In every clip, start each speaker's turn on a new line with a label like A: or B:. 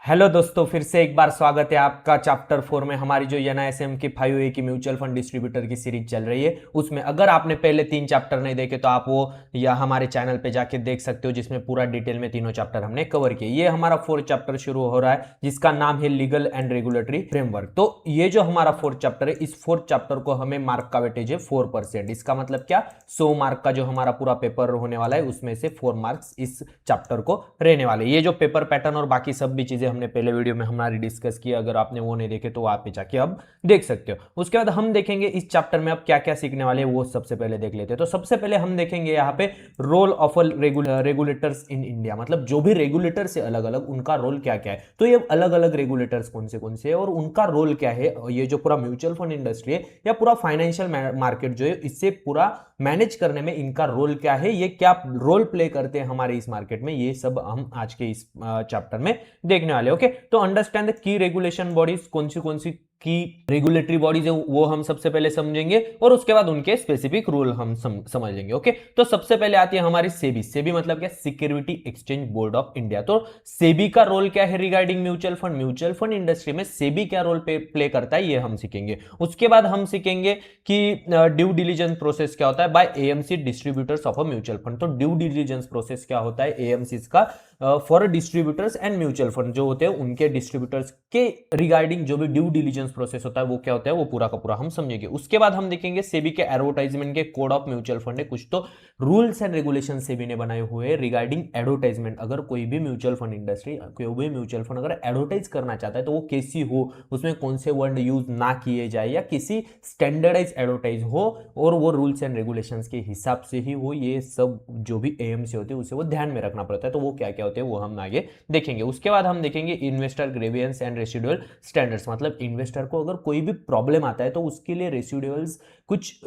A: Hello दोस्तों, फिर से एक बार स्वागत है आपका चैप्टर 4 में। हमारी जो एनआईएसएम की 5A की म्यूचुअल फंड डिस्ट्रीब्यूटर की सीरीज चल रही है, उसमें अगर आपने पहले 3 चैप्टर नहीं देखे तो आप वो या हमारे चैनल पे जाके देख सकते हो, जिसमें पूरा डिटेल में तीनों चैप्टर हमने कवर किए। ये हमारा 4th चैप्टर शुरू हो रहा है, जिसका नाम है लीगल एंड रेगुलेटरी फ्रेमवर्क। तो ये जो हमारा 4th चैप्टर है, इस 4th चैप्टर को हमें मार्क का वेटेज है 4%। इसका मतलब क्या, 100 मार्क का जो हमारा पूरा पेपर होने वाला है, उसमें से 4 मार्क्स इस चैप्टर को रहने वाले। ये जो पेपर पैटर्न और बाकी सब भी चीजें हमने पहले वीडियो में हमारी डिस्कस की, अगर आपने वो नहीं देखे तो आप पे जाके अब देख सकते हो। उसके बाद हम देखेंगे इस चैप्टर में अब क्या क्या सीखने वाले हैं, वो सबसे पहले देख लेते हैं। तो सबसे पहले हम देखेंगे यहाँ पे role of regulators in India, मतलब जो भी रेगुलेटर्स है अलग अलग, उनका रोल क्या क्या है। तो ये अलग अलग रेगुलेटर्स कौन से और उनका रोल क्या है। ये जो पूरा म्यूचुअल फंड इंडस्ट्री है या पूरा फाइनेंशियल मार्केट जो है, इससे पूरा मैनेज करने में इनका रोल क्या है, ये क्या रोल प्ले करते हैं हमारे इस मार्केट में, ये सब हम आज के इस चैप्टर में देखने वाले। ओके, तो understand the key regulation bodies, कौन सी की रेगुलेटरी बॉडीज है वो हम सबसे पहले समझेंगे, और उसके बाद उनके स्पेसिफिक रूल हम समझेंगे। ओके, तो सबसे पहले आती है हमारी सेबी। सेबी मतलब क्या, security exchange board of India. तो सेबी का रोल क्या है रिगार्डिंग म्यूचुअल फंड इंडस्ट्री में सेबी क्या रोल प्ले करता है, ये हम सीखेंगे। उसके बाद हम सीखेंगे कि ड्यू डिलीजेंस प्रोसेस क्या होता है by AMC distributors of a mutual fund. तो ड्यू डिलीजेंस प्रोसेस क्या होता है एएमसी का for distributors and mutual fund जो होते हैं उनके डिस्ट्रीब्यूटर्स के रिगार्डिंग जो भी ड्यू डिलीजेंस प्रोसेस होता है वो क्या होता है, वो पूरा का पूरा हम समझेंगे। उसके बाद हम देखेंगे सेबी के एडवर्टाइजमेंट के कोड ऑफ म्यूचुअल फंड है, कुछ तो रूल्स एंड रेगुलेशन सेबी ने बनाए हुए हैं रिगार्डिंग एडवर्टाइजमेंट। अगर कोई भी म्यूचुअल फंड इंडस्ट्री, कोई भी म्यूचुअल फंड अगर एडवर्टाइज करना चाहता है तो वो कैसी हो, उसमें कौन से वर्ड यूज ना किए जाए या किसी स्टैंडर्डाइज एडवर्टाइज हो, और वो रूल्स एंड रेगुलेशंस के हिसाब से ही हो, ये सब जो भी एएमसी होते हैं उसे वो ध्यान में रखना पड़ता है। तो वो क्या क्या होते हैं वो हम आगे देखेंगे। उसके बाद हम देखेंगे investor grievance and residual standards, मतलब इन्वेस्टर को अगर कोई भी प्रॉब्लम आता है तो उसके लिए रेसिडुअल्स कुछ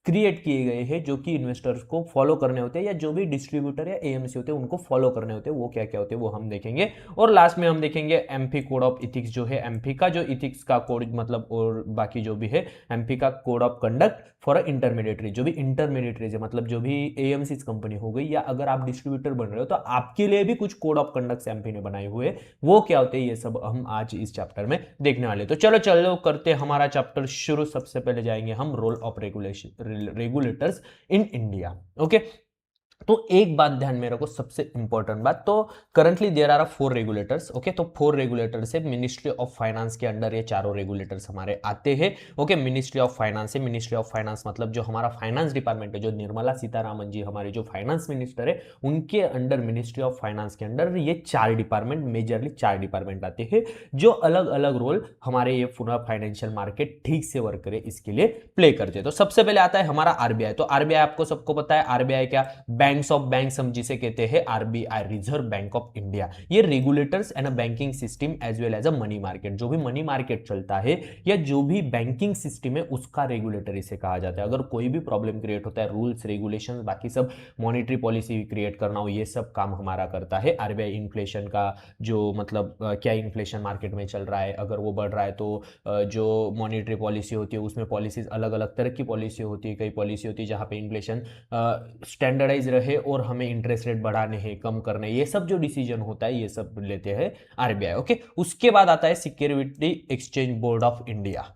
A: क्रिएट किए गए हैं जो कि इन्वेस्टर्स को फॉलो करने होते हैं, या जो भी डिस्ट्रीब्यूटर या एएमसी होते हैं उनको फॉलो करने होते हैं, वो क्या क्या होते हैं वो हम देखेंगे। और लास्ट में हम देखेंगे एमपी कोड ऑफ इथिक्स, जो है एमपी का जो इथिक्स का कोड, मतलब और बाकी जो भी है एमपी का code of conduct for intermediary, जो भी इंटरमीडिएटरीज है, मतलब जो भी एएमसी कंपनी हो गई, या अगर आप डिस्ट्रीब्यूटर बन रहे हो तो आपके लिए भी कुछ कोड ऑफ कंडक्ट एमपी ने बनाए हुए, वो क्या होते हैं, ये सब हम आज इस चैप्टर में देखने वाले। तो चलो चलो करते हमारा चैप्टर शुरू। सबसे पहले जाएंगे हम role of regulators in India. Okay, तो एक बात ध्यान में रखो, सबसे इंपॉर्टेंट बात, तो currently there are 4 regulators. Okay, तो 4 रेगुलेटर्स है मिनिस्ट्री ऑफ फाइनेंस के अंडर, ये चारों रेगुलेटर्स हमारे आते हैं। ओके, मिनिस्ट्री ऑफ फाइनेंस है, मिनिस्ट्री ऑफ फाइनेंस मतलब जो हमारा फाइनेंस डिपार्टमेंट है, जो निर्मला सीतारामन जी हमारे जो फाइनेंस मिनिस्टर है, उनके अंडर, मिनिस्ट्री ऑफ फाइनेंस के अंडर ये 4 डिपार्टमेंट, मेजरली 4 डिपार्टमेंट आते हैं, जो अलग अलग रोल हमारे ये पूरा फाइनेंशियल मार्केट ठीक से वर्क करे इसके लिए प्ले करते हैं। तो सबसे पहले आता है हमारा आरबीआई। तो आरबीआई आपको सबको पता है, आरबीआई क्या, बैंक्स ऑफ बैंक्स हम जिसे कहते हैं RBI, reserve bank of India. ये regulators and banking system as well as a money market, जो भी मनी मार्केट चलता है या जो भी बैंकिंग सिस्टम है उसका रेगुलेटर इसे कहा जाता है। अगर कोई भी प्रॉब्लम क्रिएट होता है, रूल्स रेगुलेशन बाकी सब, मॉनेटरी पॉलिसी क्रिएट करना हो, ये सब काम हमारा करता है आरबीआई। इन्फ्लेशन का जो मतलब क्या इन्फ्लेशन मार्केट में चल रहा है, अगर वो बढ़ रहा है तो जो मॉनेटरी पॉलिसी होती है उसमें पॉलिसीज अलग अलग तरह की पॉलिसी होती है। कई पॉलिसी होती है जहाँ पे इन्फ्लेशन स्टैंडर्डाइज रहे और हमें इंटरेस्ट रेट बढ़ाने हैं, कम करने, ये सब जो डिसीजन होता है ये सब लेते हैं आरबीआई। ओके, उसके बाद आता है security exchange board of India,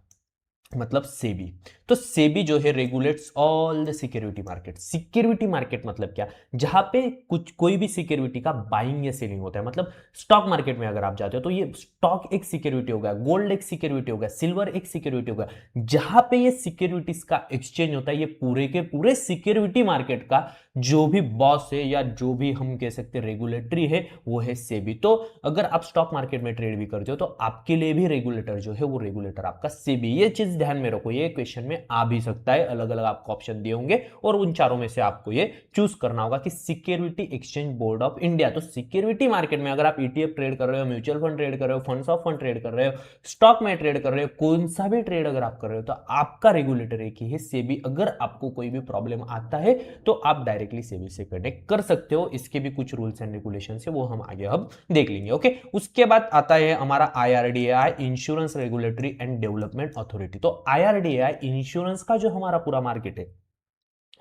A: मतलब सेबी। तो सेबी जो है regulates all the security market. Security market मतलब क्या, जहां पे कुछ कोई भी सिक्योरिटी का बाइंग या सेलिंग होता है। मतलब स्टॉक मार्केट में अगर आप जाते हो तो ये स्टॉक एक सिक्योरिटी होगा, गोल्ड एक सिक्योरिटी होगा, सिल्वर एक सिक्योरिटी होगा। जहां पे ये सिक्योरिटीज का एक्सचेंज होता है, ये पूरे के पूरे सिक्योरिटी मार्केट का जो भी बॉस है या जो भी हम कह सकते हैं रेगुलेटरी है, वो है सेबी। तो अगर आप स्टॉक मार्केट में ट्रेड भी करते हो तो आपके लिए भी रेगुलेटर जो है वो रेगुलेटर आपका सेबी। ये चीज ध्यान में रखो, ये क्वेश्चन में आ भी सकता है, अलग अलग आपको ऑप्शन दिए होंगे और उन चारों में से आपको ये चूज करना होगा कि security exchange board of India. तो सिक्योरिटी मार्केट में अगर आप ईटीएफ ट्रेड कर रहे हो, म्यूचुअल फंड ट्रेड कर रहे हो, फंड्स ऑफ फंड ट्रेड कर रहे हो, स्टॉक में ट्रेड कर रहे हो, कौन सा भी ट्रेड अगर आप कर रहे हो तो आपका रेगुलेटर एक ही है सेबी। अगर आपको कोई भी प्रॉब्लम आता है तो आप डायरेक्टली सेबी से कनेक्ट कर सकते हो। इसके भी कुछ रूल्स एंड रेगुलेशन है, वो हम आगे अब देख लेंगे। ओके, उसके बाद आता है हमारा IRDAI, insurance regulatory and development authority. तो आईआरडीएआई इंश्योरेंस का जो हमारा पूरा मार्केट है,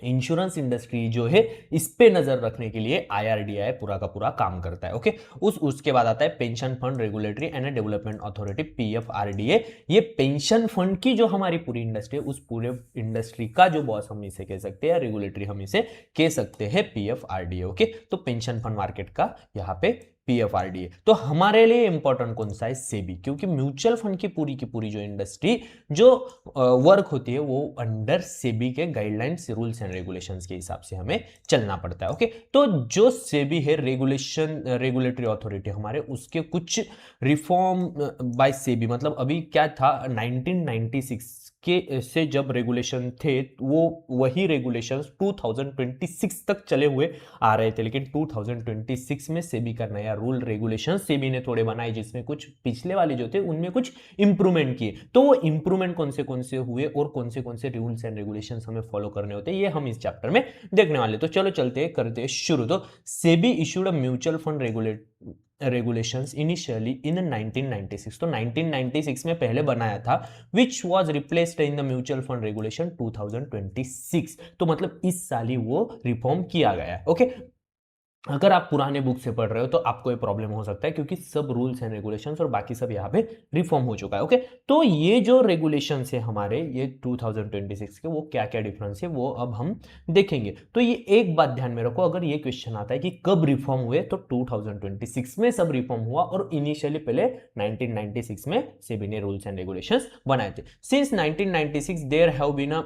A: इंश्योरेंस इंडस्ट्री जो है इस पे नजर रखने के लिए आईआरडीआई पूरा का पूरा काम करता है। ओके, उसके बाद आता है pension fund regulatory and development authority, PFRDA. ये पेंशन फंड की जो हमारी पूरी इंडस्ट्री है, उस पूरे इंडस्ट्री का जो बॉस हम इसे कह सकते हैं, रेगुलेटरी हम इसे कह सकते हैं पीएफआरडीए। ओके, तो पेंशन फंड मार्केट का यहाँ पे पीएफआरडीए। तो हमारे लिए इंपॉर्टेंट कौन सा है? सेबी, क्योंकि म्यूचुअल फंड की पूरी जो इंडस्ट्री जो वर्क होती है वो अंडर सेबी के गाइडलाइंस, रूल्स एंड रेगुलेशंस के हिसाब से हमें चलना पड़ता है। ओके, तो जो सेबी है रेगुलेटरी अथॉरिटी हमारे, उसके कुछ रिफॉर्म बाय सेबी, मतलब अभी क्या था 1996 के से जब रेगुलेशन थे वो वही रेगुलेशंस 2026 तक चले हुए आ रहे थे, लेकिन 2026 में सेबी का नया रूल रेगुलेशन सेबी ने थोड़े बनाए, जिसमें कुछ पिछले वाले जो थे उनमें कुछ इंप्रूवमेंट किए। तो वो इंप्रूवमेंट कौन से हुए और कौन से रूल्स एंड रेगुलेशंस हमें फॉलो करने होते हैं, ये हम इस चैप्टर में देखने वाले। तो चलो चलते हैं, करते हैं शुरू। तो SEBI issued a mutual fund regulations initially in 1996। तो 1996 में पहले बनाया था, which was replaced in the mutual fund regulation 2026। तो मतलब इस साल ही वो रिफॉर्म किया गया। ओके, अगर आप पुराने बुक से पढ़ रहे हो तो आपको ये प्रॉब्लम हो सकता है, क्योंकि सब रूल्स एंड रेगुलेशंस और बाकी सब यहाँ पे रिफॉर्म हो चुका है। ओके, तो ये जो रेगुलेशंस है हमारे, ये 2026 के, वो क्या क्या डिफरेंस है वो अब हम देखेंगे। तो ये एक बात ध्यान में रखो, अगर ये क्वेश्चन आता है कि कब रिफॉर्म हुए, तो 2026 में सब रिफॉर्म हुआ, और इनिशियली पहले 1996 में सेबी ने रूल्स एंड रेगुलेशंस बनाए थे। Since 1996 there have been a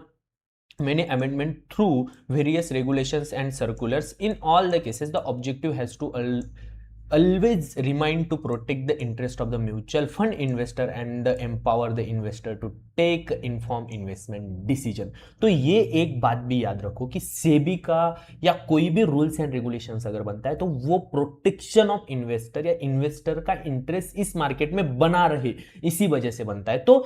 A: many amendment through various regulations and circulars. In all the cases, the objective has to always remind to protect the interest of the mutual fund investor and empower the investor to take informed investment decision। तो ये एक बात भी याद रखो कि सेबी का या कोई भी रूल्स एंड रेगुलेशंस अगर बनता है तो वो प्रोटेक्शन ऑफ इन्वेस्टर या इन्वेस्टर का इंटरेस्ट इस मार्केट में बना रहे, इसी वजह से बनता है। तो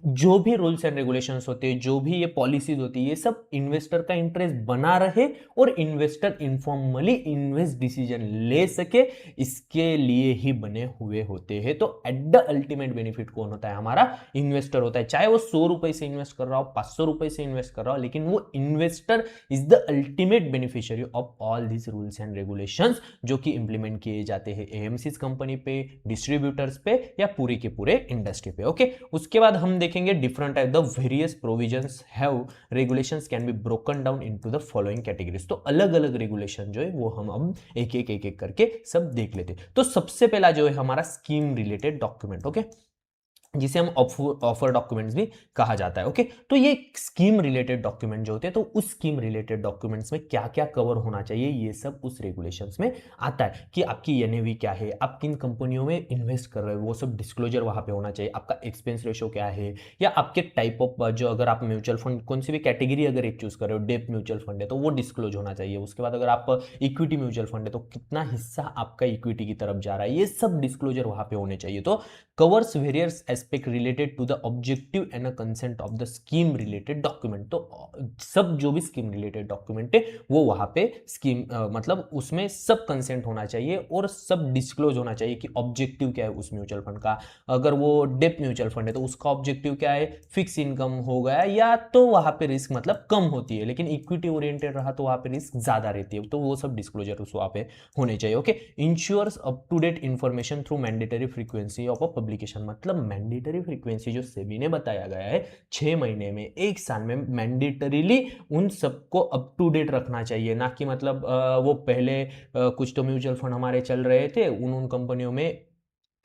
A: जो भी रूल्स एंड रेगुलेशंस होते हैं, जो भी ये पॉलिसीज होती है, ये सब इन्वेस्टर का इंटरेस्ट बना रहे और इन्वेस्टर इनफॉर्मली इन्वेस्ट डिसीजन ले सके, इसके लिए ही बने हुए होते हैं। तो एट द अल्टीमेट बेनिफिट कौन होता है? हमारा इन्वेस्टर होता है, चाहे वो 100 रुपए से इन्वेस्ट कर रहा हो, 500 रुपए से इन्वेस्ट कर रहा हो, लेकिन वो investor is the ultimate beneficiary of all these rules and regulations जो कि इंप्लीमेंट किए जाते हैं एएमसीज कंपनी पे, डिस्ट्रीब्यूटर्स पे, या पूरी के पूरे इंडस्ट्री पे। ओके, उसके बाद हम देखेंगे different type the various provisions have regulations can be broken down into the following categories. तो अलग अलग रेगुलेशन जो है वो हम अब एक एक करके सब देख लेते। तो सबसे पहला जो है हमारा स्कीम रिलेटेड डॉक्यूमेंट। ओके, जिसे हम ऑफर डॉक्यूमेंट्स भी कहा जाता है। ओके, तो ये स्कीम रिलेटेड डॉक्यूमेंट जो होते हैं, तो उस स्कीम रिलेटेड डॉक्यूमेंट्स में क्या क्या कवर होना चाहिए, ये सब उस रेगुलेशंस में आता है कि आपकी एनएवी क्या है, आप किन कंपनियों में इन्वेस्ट कर रहे हो, वो सब डिस्क्लोजर वहां पे होना चाहिए। आपका एक्सपेंस रेशो क्या है, या आपके टाइप ऑफ जो, अगर आप म्यूचुअल फंड कौन सी भी कैटेगरी अगर एक चूज कर रहे हो, डेप म्यूचुअल फंड है तो वो डिस्क्लोज होना चाहिए। उसके बाद अगर आप इक्विटी म्यूचुअल फंड है तो कितना हिस्सा आपका इक्विटी की तरफ जा रहा है, ये सब डिस्क्लोजर वहां पे होने चाहिए। तो covers various aspect related to the objective and a consent of the scheme related document। तो सब जो भी स्कीम रिलेटेड डॉक्यूमेंट है वो वहां पे स्कीम मतलब उसमें सब कंसेंट होना चाहिए और सब डिस्क्लोज होना चाहिए कि ऑब्जेक्टिव क्या है उस म्यूचुअल फंड का। अगर वो डेप म्यूचुअल फंड है तो उसका ऑब्जेक्टिव क्या है, फिक्स इनकम हो गया, या तो वहां पे रिस्क मतलब कम होती है, लेकिन इक्विटी ओरिएंटेड रहा तो वहां पे रिस्क ज्यादा रहती है, तो वो सब डिस्क्लोजर उस वहां पे होने चाहिए। Okay, ensures up to date information through mandatory frequency of a publication. मतलब मैंडेटरी फ्रीक्वेंसी जो सेबी ने बताया गया है 6 महीने में, 1 साल में मैंडेटरीली उन सबको अप टू डेट रखना चाहिए। ना कि मतलब वो पहले कुछ तो म्यूचुअल फंड हमारे चल रहे थे, उन कंपनियों में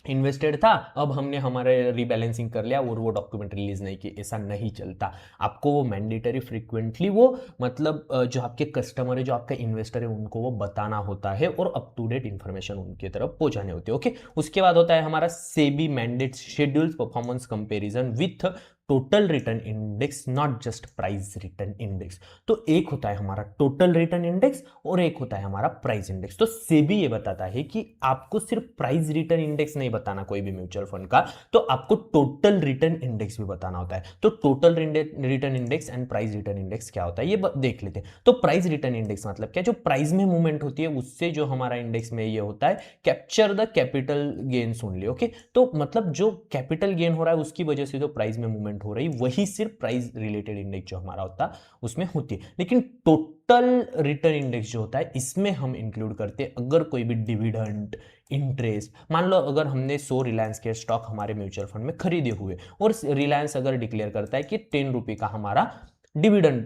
A: इन्वेस्टेड था, अब हमने हमारे रीबैलेंसिंग कर लिया और वो डॉक्यूमेंट रिलीज नहीं की, ऐसा नहीं चलता। आपको वो मैंडेटरी फ्रीक्वेंटली वो मतलब जो आपके कस्टमर है, जो आपका इन्वेस्टर है, उनको वो बताना होता है और अप टू डेट इंफॉर्मेशन उनकी तरफ पहुंचाने होती है। ओके, उसके बाद होता है हमारा SEBI mandate schedules performance comparison with total return index, not just price return index. तो एक होता है हमारा टोटल रिटर्न इंडेक्स और एक होता है हमारा प्राइस इंडेक्स। तो सेबी ये बताता है कि आपको सिर्फ प्राइस रिटर्न इंडेक्स नहीं बताना कोई भी म्यूचुअल फंड का, तो आपको टोटल रिटर्न इंडेक्स भी बताना होता है। तो total return index and price return index क्या होता है ये देख लेते हैं। तो प्राइस रिटर्न इंडेक्स मतलब क्या, जो प्राइस में मूवमेंट होती है उससे जो हमारा इंडेक्स में ये होता है capture the capital gain only. Okay, तो मतलब जो कैपिटल गेन हो रहा है उसकी वजह से जो प्राइस में मूवमेंट मूवमेंट हो रही वही सिर्फ प्राइस रिलेटेड इंडेक्स जो हमारा होता है उसमें होती है। लेकिन टोटल रिटर्न इंडेक्स जो होता है इसमें हम इंक्लूड करते हैं अगर कोई भी डिविडेंड, इंटरेस्ट, मान लो अगर हमने 100 रिलायंस के स्टॉक हमारे म्यूचुअल फंड में खरीदे हुए और रिलायंस अगर डिक्लेयर करता है कि 10 रुपये का हमारा डिविडेंड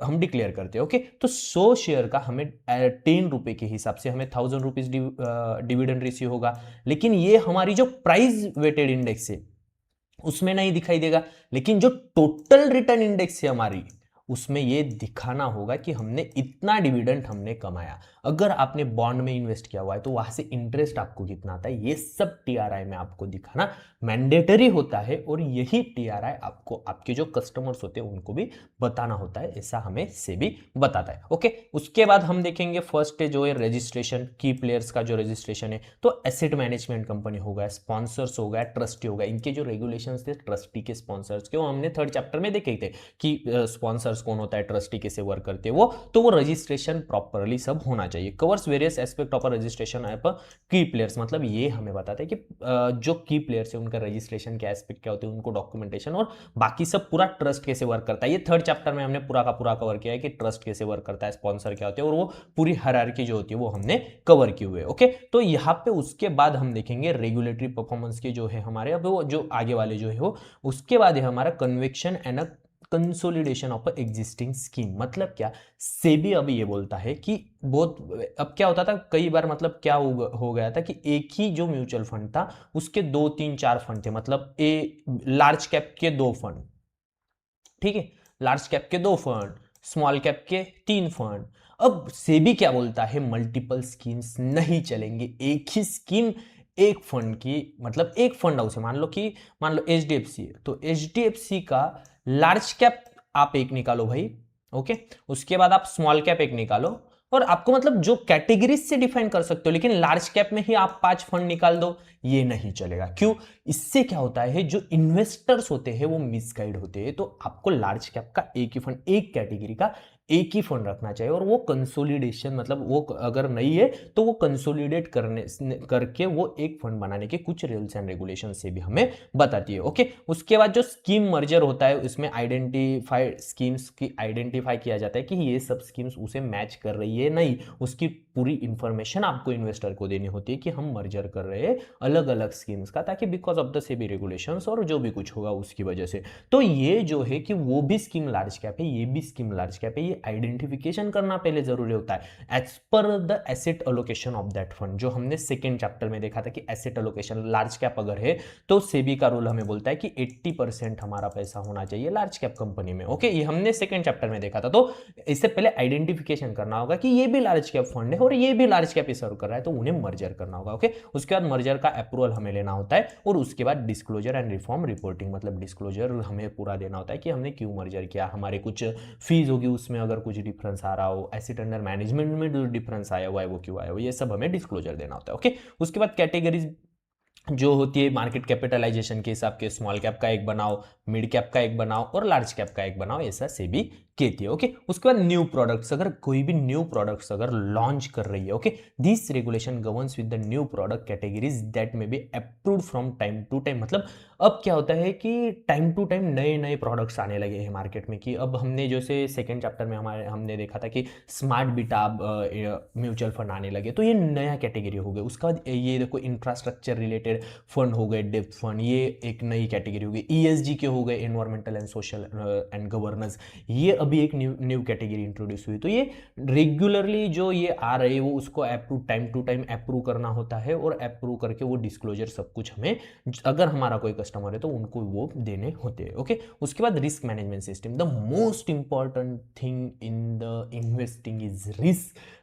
A: हम डिक्लेयर करते हैं, ओके, तो 100 शेयर का हमें 10 रुपए के हिसाब से हमें 1000 रुपीज डिविडेंड रिसीव होगा। लेकिन ये हमारी जो प्राइस वेटेड इंडेक्स है उसमें नहीं दिखाई देगा, लेकिन जो टोटल रिटर्न इंडेक्स है हमारी उसमें ये दिखाना होगा कि हमने इतना डिविडेंड हमने कमाया। अगर आपने बॉन्ड में इन्वेस्ट किया हुआ है तो वहां से इंटरेस्ट आपको कितना आता है ये सब टीआरआई में आपको दिखाना मैंडेटरी होता है, और यही टीआरआई आपको आपके जो कस्टमर्स होते हैं उनको भी बताना होता है, ऐसा हमें सेबी बताता है। ओके, उसके बाद हम देखेंगे फर्स्ट जो है रजिस्ट्रेशन, की प्लेयर्स का जो रजिस्ट्रेशन है, तो एसेट मैनेजमेंट कंपनी हो गया, स्पॉन्सर्स हो गया, ट्रस्टी हो गया, इनके जो रेगुलेशंस थे ट्रस्टी के स्पॉन्सर्स के वो हमने थर्ड चैप्टर में देखे थे कि स्पॉन्सर्स कौन होता है, ट्रस्टी कैसे वर्क करते हैं वो, तो वो रजिस्ट्रेशन प्रॉपरली सब होना चाहिए। Covers various aspect of registration app की प्लेयर्स, मतलब ये हमें बताता है कि जो की प्लेयर्स है उनका रजिस्ट्रेशन के एस्पेक्ट क्या होते हैं, उनको डॉक्यूमेंटेशन और बाकी सब पूरा ट्रस्ट कैसे वर्क करता है। ये थर्ड चैप्टर में हमने पूरा का पूरा कवर किया है कि ट्रस्ट कैसे वर्क करता है, स्पॉन्सर क्या होते हैं, और वो पूरी हायरार्की जो होती है वो हमने कवर की हुई है। ओके, तो यहाँ पे उसके बाद हम देखेंगे रेगुलेटरी परफॉर्मेंस के जो है हमारे, अब वो जो आगे वाले जो है वो, उसके बाद है हमारा conviction and consolidation of existing scheme. मतलब क्या, सेबी अभी ये बोलता है कि बहुत, अब क्या होता था कई बार, मतलब क्या हो गया था कि एक ही जो म्यूचुअल फंड था उसके 2 3 4 फंड थे, मतलब लार्ज कैप के 2 फंड, ठीक है, लार्ज कैप के 2 फंड, स्मॉल कैप के 3 फंड। अब सेबी क्या बोलता है, मल्टीपल स्कीम्स नहीं चलेंगे, एक ही स्कीम एक फंड की, मतलब एक फंड हाउस है, मान लो एचडीएफसी है तो एचडीएफसी का लार्ज कैप आप एक निकालो भाई, ओके, उसके बाद आप स्मॉल कैप एक निकालो, और आपको मतलब जो कैटेगरीज से डिफाइन कर सकते हो, लेकिन लार्ज कैप में ही आप 5 फंड निकाल दो, ये नहीं चलेगा। क्यों? इससे क्या होता है, जो इन्वेस्टर्स होते हैं वो मिसगाइड होते हैं, तो आपको लार्ज कैप का एक ही फंड, एक कैटेगरी का एक ही फंड रखना चाहिए, और वो कंसोलिडेशन, मतलब वो अगर नहीं है तो वो कंसोलिडेट करके वो एक फंड बनाने के कुछ रूल्स एंड रेगुलेशन से भी हमें बताती है। ओके, उसके बाद जो स्कीम मर्जर होता है उसमें आइडेंटिफाइड स्कीम्स की आइडेंटिफाई किया जाता है कि ये सब स्कीम्स उसे मैच कर रही है नहीं, उसकी पूरी इंफॉर्मेशन आपको इन्वेस्टर को देनी होती है कि हम मर्जर कर रहे हैं अलग अलग स्कीम्स का, ताकि because of the SEBI regulations और जो भी कुछ होगा उसकी वजह से, तो ये जो है कि वो भी स्कीम लार्ज कैप है, ये भी स्कीम लार्ज कैप है, ये आइडेंटिफिकेशन करना पहले जरूरी होता है as per the asset allocation of that fund, जो हमने सेकेंड चैप्टर में देखा था कि एसेट एलोकेशन लार्ज कैप अगर है तो सेबी का रूल हमें बोलता है कि 80% हमारा पैसा होना चाहिए लार्ज कैप कंपनी में। ओके, ये हमने सेकेंड चैप्टर में देखा था, तो इससे पहले आइडेंटिफिकेशन करना होगा कि ये भी लार्ज कैप फंड है और ये भी लार्ज कैप सर्व कर रहा है, तो उन्हें मर्जर करना होगा। ओके, उसके बाद मर्जर का अप्रूवल हमें लेना होता है, और उसके बाद डिस्क्लोजर एंड रिफॉर्म रिपोर्टिंग, मतलब डिस्क्लोजर हमें पूरा देना होता है कि हमने क्यों मर्जर किया, हमारे कुछ फीस होगी उसमें अगर कुछ डिफरेंस आ रहा हो, एसेट अंडर मैनेजमेंट में जो डिफरेंस आया हुआ है वो क्यों आया हो, ये सब हमें डिस्क्लोजर देना होता है। ओके, उसके बाद कैटेगरीज जो होती है मार्केट कैपिटलाइजेशन के हिसाब के, स्मॉल कैप का एक बनाओ, मिड कैप का एक बनाओ और लार्ज कैप का एक बनाओ, ऐसा सेबी कहती है। ओके, उसके बाद न्यू प्रोडक्ट्स, अगर कोई भी न्यू प्रोडक्ट्स अगर लॉन्च कर रही है, okay, this regulation governs with the new product categories that may be approved from time to time. मतलब अब क्या होता है कि टाइम टू टाइम नए नए प्रोडक्ट्स आने लगे हैं मार्केट में, कि अब हमने जैसे सेकेंड चैप्टर में हमने देखा था कि स्मार्ट बीटा म्यूचुअल फंड आने लगे, तो ये नया कैटेगरी हो गया। उसका बाद ये देखो इंफ्रास्ट्रक्चर रिलेटेड फंड हो गए, डेप्थ फंड, ये एक नई कैटेगरी हो गई। ईएसजी के हो गए, environmental and social and governance, ये अभी एक न्यू कैटेगरी इंट्रोड्यूस हुई। तो ये रेगुलरली जो ये आ रहे हैं वो उसको approve time to time approve करना होता है, और अप्रूव करके वो डिस्क्लोजर सब कुछ हमें, अगर हमारा कोई कस्टमर है तो उनको वो देने होते हैं। ओके, उसके बाद risk management system, the most important thing in the investing is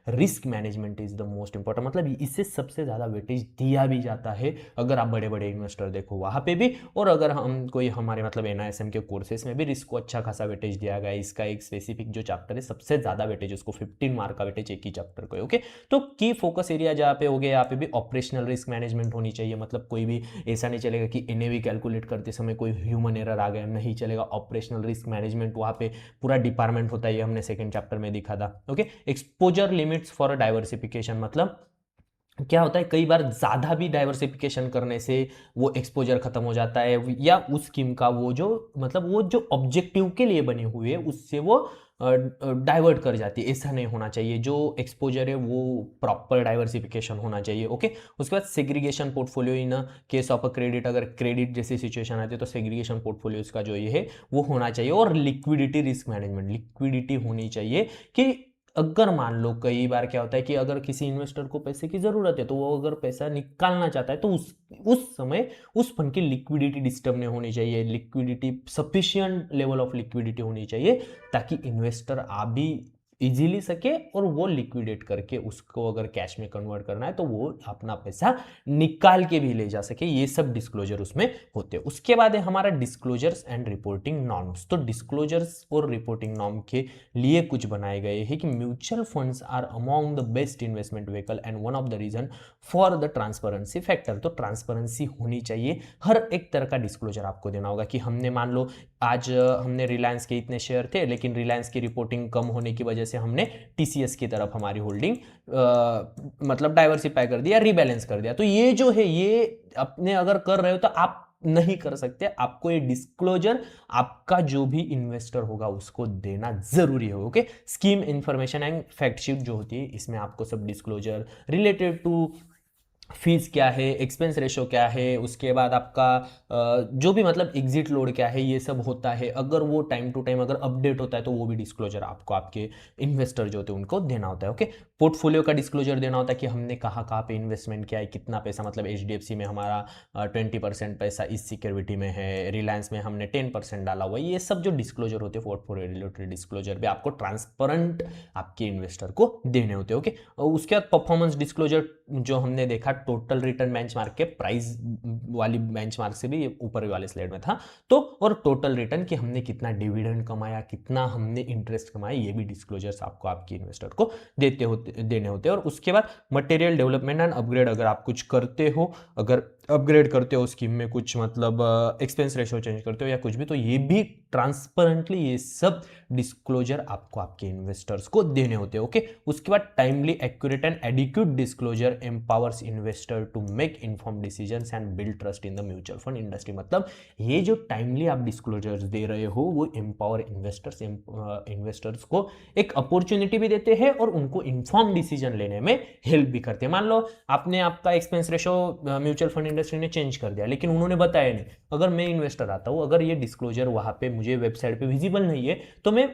A: risk management is the most important, मतलब इससे सबसे ज़्यादा वेटेज दिया भी जाता है अगर आप बड़े बड़े इन्वेस्टर देखो वहाँ पे भी, और अगर हम कोई हमारे मतलब एनआईएसएम के कोर्सेज में भी रिस्क को अच्छा खासा वेटेज दिया गया है। इसका एक स्पेसिफिक जो चैप्टर है सबसे ज़्यादा वेटेज, उसको 15 मार्क का वेटेज एक ही चैप्टर को है। ओके, तो की फोकस एरिया जहाँ पे हो गया, यहाँ पे भी ऑपरेशनल रिस्क मैनेजमेंट होनी चाहिए, मतलब कोई भी ऐसा नहीं चलेगा कि एनएवी कैलकुलेट करते समय कोई ह्यूमन एरर आ गया, नहीं चलेगा। ऑपरेशनल रिस्क मैनेजमेंट वहाँ पे पूरा डिपार्टमेंट होता है, ये हमने सेकेंड चैप्टर में दिखा था। Okay, exposure limits for diversification, मतलब क्या होता है, कई बार ज़्यादा भी डाइवर्सिफिकेशन करने से वो एक्सपोजर खत्म हो जाता है, या उस स्कीम का वो जो मतलब वो जो ऑब्जेक्टिव के लिए बनी हुई है उससे वो डाइवर्ट कर जाती है। ऐसा नहीं होना चाहिए, जो एक्सपोजर है वो प्रॉपर डाइवर्सिफिकेशन होना चाहिए। ओके, उसके बाद segregation portfolio in case of a credit, अगर क्रेडिट जैसी सिचुएशन आती है तो सेग्रीगेशन पोर्टफोलियोज का जो ये है वो होना चाहिए। और लिक्विडिटी रिस्क मैनेजमेंट, लिक्विडिटी होनी चाहिए कि अगर मान लो कई बार क्या होता है कि अगर किसी इन्वेस्टर को पैसे की जरूरत है तो वो अगर पैसा निकालना चाहता है तो उस समय उस फंड की लिक्विडिटी डिस्टर्ब नहीं होनी चाहिए, liquidity sufficient level of liquidity होनी चाहिए, ताकि इन्वेस्टर आ भी इजीली सके और वो लिक्विडेट करके उसको अगर कैश में कन्वर्ट करना है तो वो अपना पैसा निकाल के भी ले जा सके। ये सब डिस्क्लोजर उसमें होते हैं। उसके बाद है हमारा डिस्क्लोजर्स एंड रिपोर्टिंग नॉर्म्स। तो डिस्क्लोजर्स और रिपोर्टिंग नॉर्म के लिए कुछ बनाए गए हैं कि mutual funds are among the best investment vehicle and one of the reason for the transparency factor. तो ट्रांसपेरेंसी होनी चाहिए, हर एक तरह का डिस्क्लोजर आपको देना होगा कि हमने मान लो आज हमने रिलायंस के इतने शेयर थे, लेकिन रिलायंस की रिपोर्टिंग कम होने की वजह से हमने टीसीएस की तरफ हमारी होल्डिंग मतलब डाइवर्सिफाई कर दिया, रिबैलेंस कर दिया। तो ये जो है ये अपने अगर कर रहे हो तो आप नहीं कर सकते, आपको ये डिस्क्लोजर आपका जो भी इन्वेस्टर होगा उसको देना जरूरी है। Okay, scheme information and fact sheet जो होती है इसमें आपको सब डिस्क्लोजर रिलेटेड टू फीस क्या है, एक्सपेंस रेशो क्या है, उसके बाद आपका जो भी मतलब एग्जिट लोड क्या है, ये सब होता है। अगर वो टाइम टू टाइम अगर अपडेट होता है तो वो भी डिस्क्लोजर आपको आपके इन्वेस्टर जो होते हैं उनको देना होता है। ओके, पोर्टफोलियो का डिस्क्लोजर देना होता है कि हमने कहाँ कहाँ पे इन्वेस्टमेंट किया है, कितना पैसा, मतलब एचडीएफसी में हमारा 20% पैसा इस सिक्योरिटी में है, रिलायंस में हमने 10% डाला हुआ है। ये सब जो डिस्क्लोजर होते हैं पोर्टफोलियो रिलेटेड डिस्क्लोजर भी आपको ट्रांसपेरेंट आपके इन्वेस्टर को देने होते हैं। ओके, उसके बाद परफॉर्मेंस डिस्क्लोजर जो हमने देखा टोटल रिटर्न बेंचमार्क के प्राइस वाली बेंचमार्क से भी ऊपर वाले स्लाइड में था। तो और टोटल रिटर्न कि हमने कितना डिविडेंड कमाया, कितना हमने इंटरेस्ट कमाया, ये भी डिस्क्लोजर्स आपको आपके इन्वेस्टर को देने होते हैं। और उसके बाद मटेरियल डेवलपमेंट एंड अपग्रेड, अगर आप कुछ करते हो, अगर अपग्रेड करते हो स्कीम में कुछ मतलब एक्सपेंस रेशो चेंज करते हो या कुछ भी, तो ये भी ट्रांसपेरेंटली ये सब डिस्क्लोजर आपको आपके इन्वेस्टर्स को देने होते हैं। ओके, उसके बाद timely accurate and adequate disclosure empowers investor to make inform decisions and build trust in the mutual fund industry. मतलब ये जो टाइमली आप डिस्क्लोजर्स दे रहे हो वो एम्पावर इन्वेस्टर्स को एक अपॉर्चुनिटी भी देते हैं और उनको इन्फॉर्म डिसीजन लेने में हेल्प भी करते हैं। मान लो आपने आपका expense ratio mutual fund industry ने चेंज कर दिया, लेकिन उन्होंने बताया नहीं। अगर मैं इन्वेस्टर आता हूं, अगर ये डिस्क्लोजर वहां पे मुझे वेबसाइट पे विजिबल नहीं है तो मैं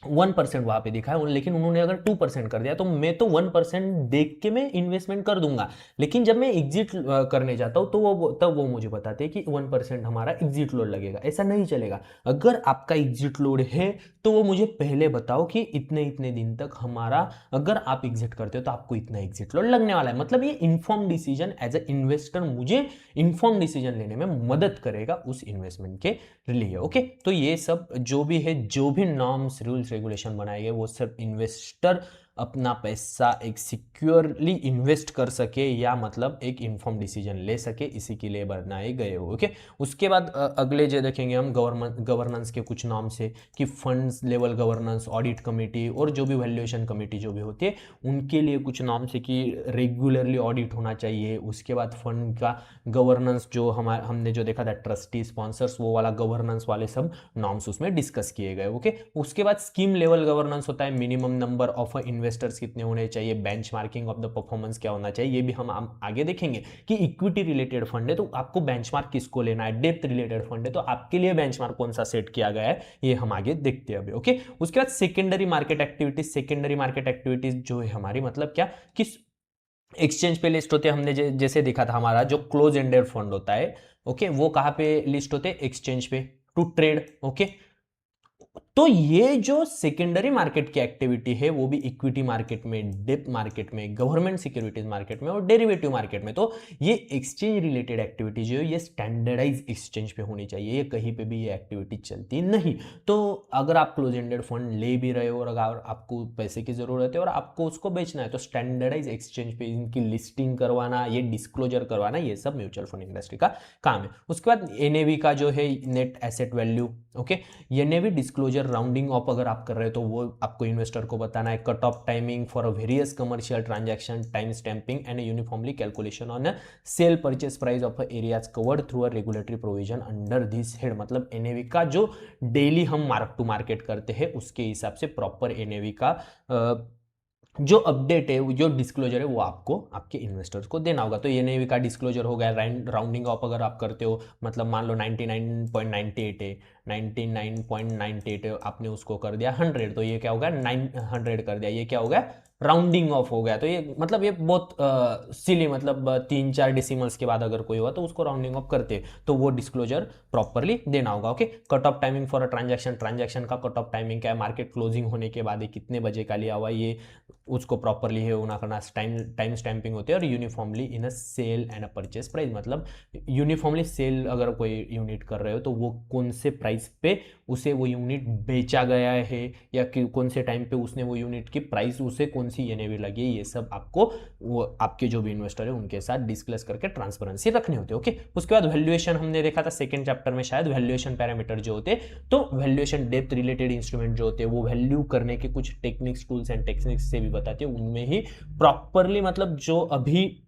A: 1% वहां पे दिखा है, लेकिन उन्होंने अगर 2% कर दिया तो मैं तो 1% देख के मैं इन्वेस्टमेंट कर दूंगा। लेकिन जब मैं एग्जिट करने जाता हूं तो तब वो मुझे बताते हैं कि 1% हमारा एग्जिट लोड लगेगा। ऐसा नहीं चलेगा। अगर आपका एग्जिट लोड है तो वो मुझे पहले बताओ कि इतने इतने दिन तक हमारा, अगर आप एग्जिट करते हो तो आपको इतना एग्जिट लोड लगने वाला है। मतलब ये inform decision as a investor मुझे इन्फॉर्म डिसीजन लेने में मदद करेगा उस इन्वेस्टमेंट के लिए। ओके, तो ये सब जो भी है, जो भी नॉर्म्स रूल्स रेगुलेशन बनाए गए, वो सब इन्वेस्टर अपना पैसा एक सिक्योरली इन्वेस्ट कर सके या मतलब एक इन्फॉर्म डिसीजन ले सके, इसी के लिए बनाए गए हो। ओके, उसके बाद अगले जो देखेंगे हम गवर्नेंस के कुछ नॉर्म्स है कि funds level governance, audit committee और जो भी वैल्यूएशन कमेटी जो भी होती है उनके लिए कुछ नॉर्म्स है कि रेगुलरली ऑडिट होना चाहिए। उसके बाद फंड का गवर्नेंस जो हमने जो देखा था ट्रस्टी स्पॉन्सर्स, वो वाला गवर्नेंस वाले सब नॉर्म्स उसमें डिस्कस किए गए। ओके, उसके बाद स्कीम लेवल गवर्नेंस होता है, मिनिमम नंबर ऑफ इन्वेस्टर्स कितने होने चाहिए, बेंचमार्किंग ऑफ द परफॉर्मेंस क्या होना चाहिए, ये भी हम आगे देखेंगे कि इक्विटी रिलेटेड फंड है तो आपको बेंचमार्क किसको लेना है, डेप्थ रिलेटेड फंड है तो आपके लिए बेंचमार्क कौन सा सेट किया गया है, ये हम आगे देखते हैं अभी। ओके, उसके बाद secondary market activities. Secondary market activities जो है हमारी मतलब क्या कि एक्सचेंज पे लिस्ट होते हैं, हमने जैसे देखा था हमारा जो क्लोज एंडेड फंड होता है, ओके, वो कहां पे लिस्ट होते हैं, एक्सचेंज पे टू ट्रेड। ओके, तो ये जो सेकेंडरी मार्केट की एक्टिविटी है वो भी इक्विटी मार्केट में, डेप्थ मार्केट में, गवर्नमेंट सिक्योरिटीज मार्केट में और डेरिवेटिव मार्केट में। तो ये एक्सचेंज रिलेटेड एक्टिविटी जो है ये स्टैंडर्डाइज एक्सचेंज पे होनी चाहिए, ये कहीं पे भी ये एक्टिविटी चलती नहीं। तो अगर आप क्लोज एंडेड फंड ले भी रहे हो और अगर आपको पैसे की जरूरत है और आपको उसको बेचना है तो स्टैंडर्डाइज एक्सचेंज पे इनकी लिस्टिंग करवाना, ये डिस्क्लोजर करवाना, ये सब म्यूचुअल फंड इंडस्ट्री का काम है। उसके बाद एनएवी का जो है net asset value, okay, NAV disclosure rounding off अगर आप कर रहे हो तो वो आपको इन्वेस्टर को बताना है। Cut off timing for a various commercial transaction, time stamping and uniformly calculation on sale purchase price of areas covered through a regulatory provision under this head. मतलब एनएवी का जो डेली हम मार्क टू मार्केट करते हैं उसके हिसाब से proper NAV का जो अपडेट है, जो डिस्क्लोजर है, वो आपको आपके इन्वेस्टर्स को देना होगा। तो एनएवी का डिस्क्लोजर हो गया। राउंडिंग ऑफ अगर आप करते हो, मतलब मान लो 99.98 है, 99.98 है, आपने उसको कर दिया 100, तो ये क्या होगा 900 कर दिया, ये क्या हो गया राउंडिंग ऑफ हो गया। तो ये मतलब ये बहुत सिली, मतलब 3-4 डेसिमल्स के बाद अगर कोई हुआ तो उसको राउंडिंग ऑफ करते, तो वो डिस्क्लोजर प्रॉपरली देना होगा। Okay, cut off timing for a transaction, transaction का कट ऑफ टाइमिंग क्या है, मार्केट क्लोजिंग होने के बाद ये कितने बजे का लिया हुआ, ये उसको प्रॉपरली है होना करना। टाइम स्टैंपिंग होती है। और uniformly in a sale and a purchase price, मतलब यूनिफॉर्मली सेल अगर कोई यूनिट कर रहे हो तो वो कौन से प्राइस पे उसे वो यूनिट बेचा गया है, या कौन से टाइम पे उसने वो यूनिट की प्राइस उसे कौन सी एनएवी लगी है, ये सब आपको वो आपके जो भी इन्वेस्टर है उनके साथ डिस्कस करके ट्रांसपेरेंसी रखने होते हैं। ओके, उसके बाद वैल्यूएशन हमने देखा था सेकंड चैप्टर में शायद, वैल्यूएशन पैरामीटर जो होते हैं, तो वैल्यूएशन डेप्थ रिलेटेड इंस्ट्रूमेंट जो होते हैं वो वैल्यू करने के कुछ टेक्निक्स, टूल्स एंड टेक्निक्स से भी बताते हैं। उनमें ही प्रॉपरली मतलब जो अभी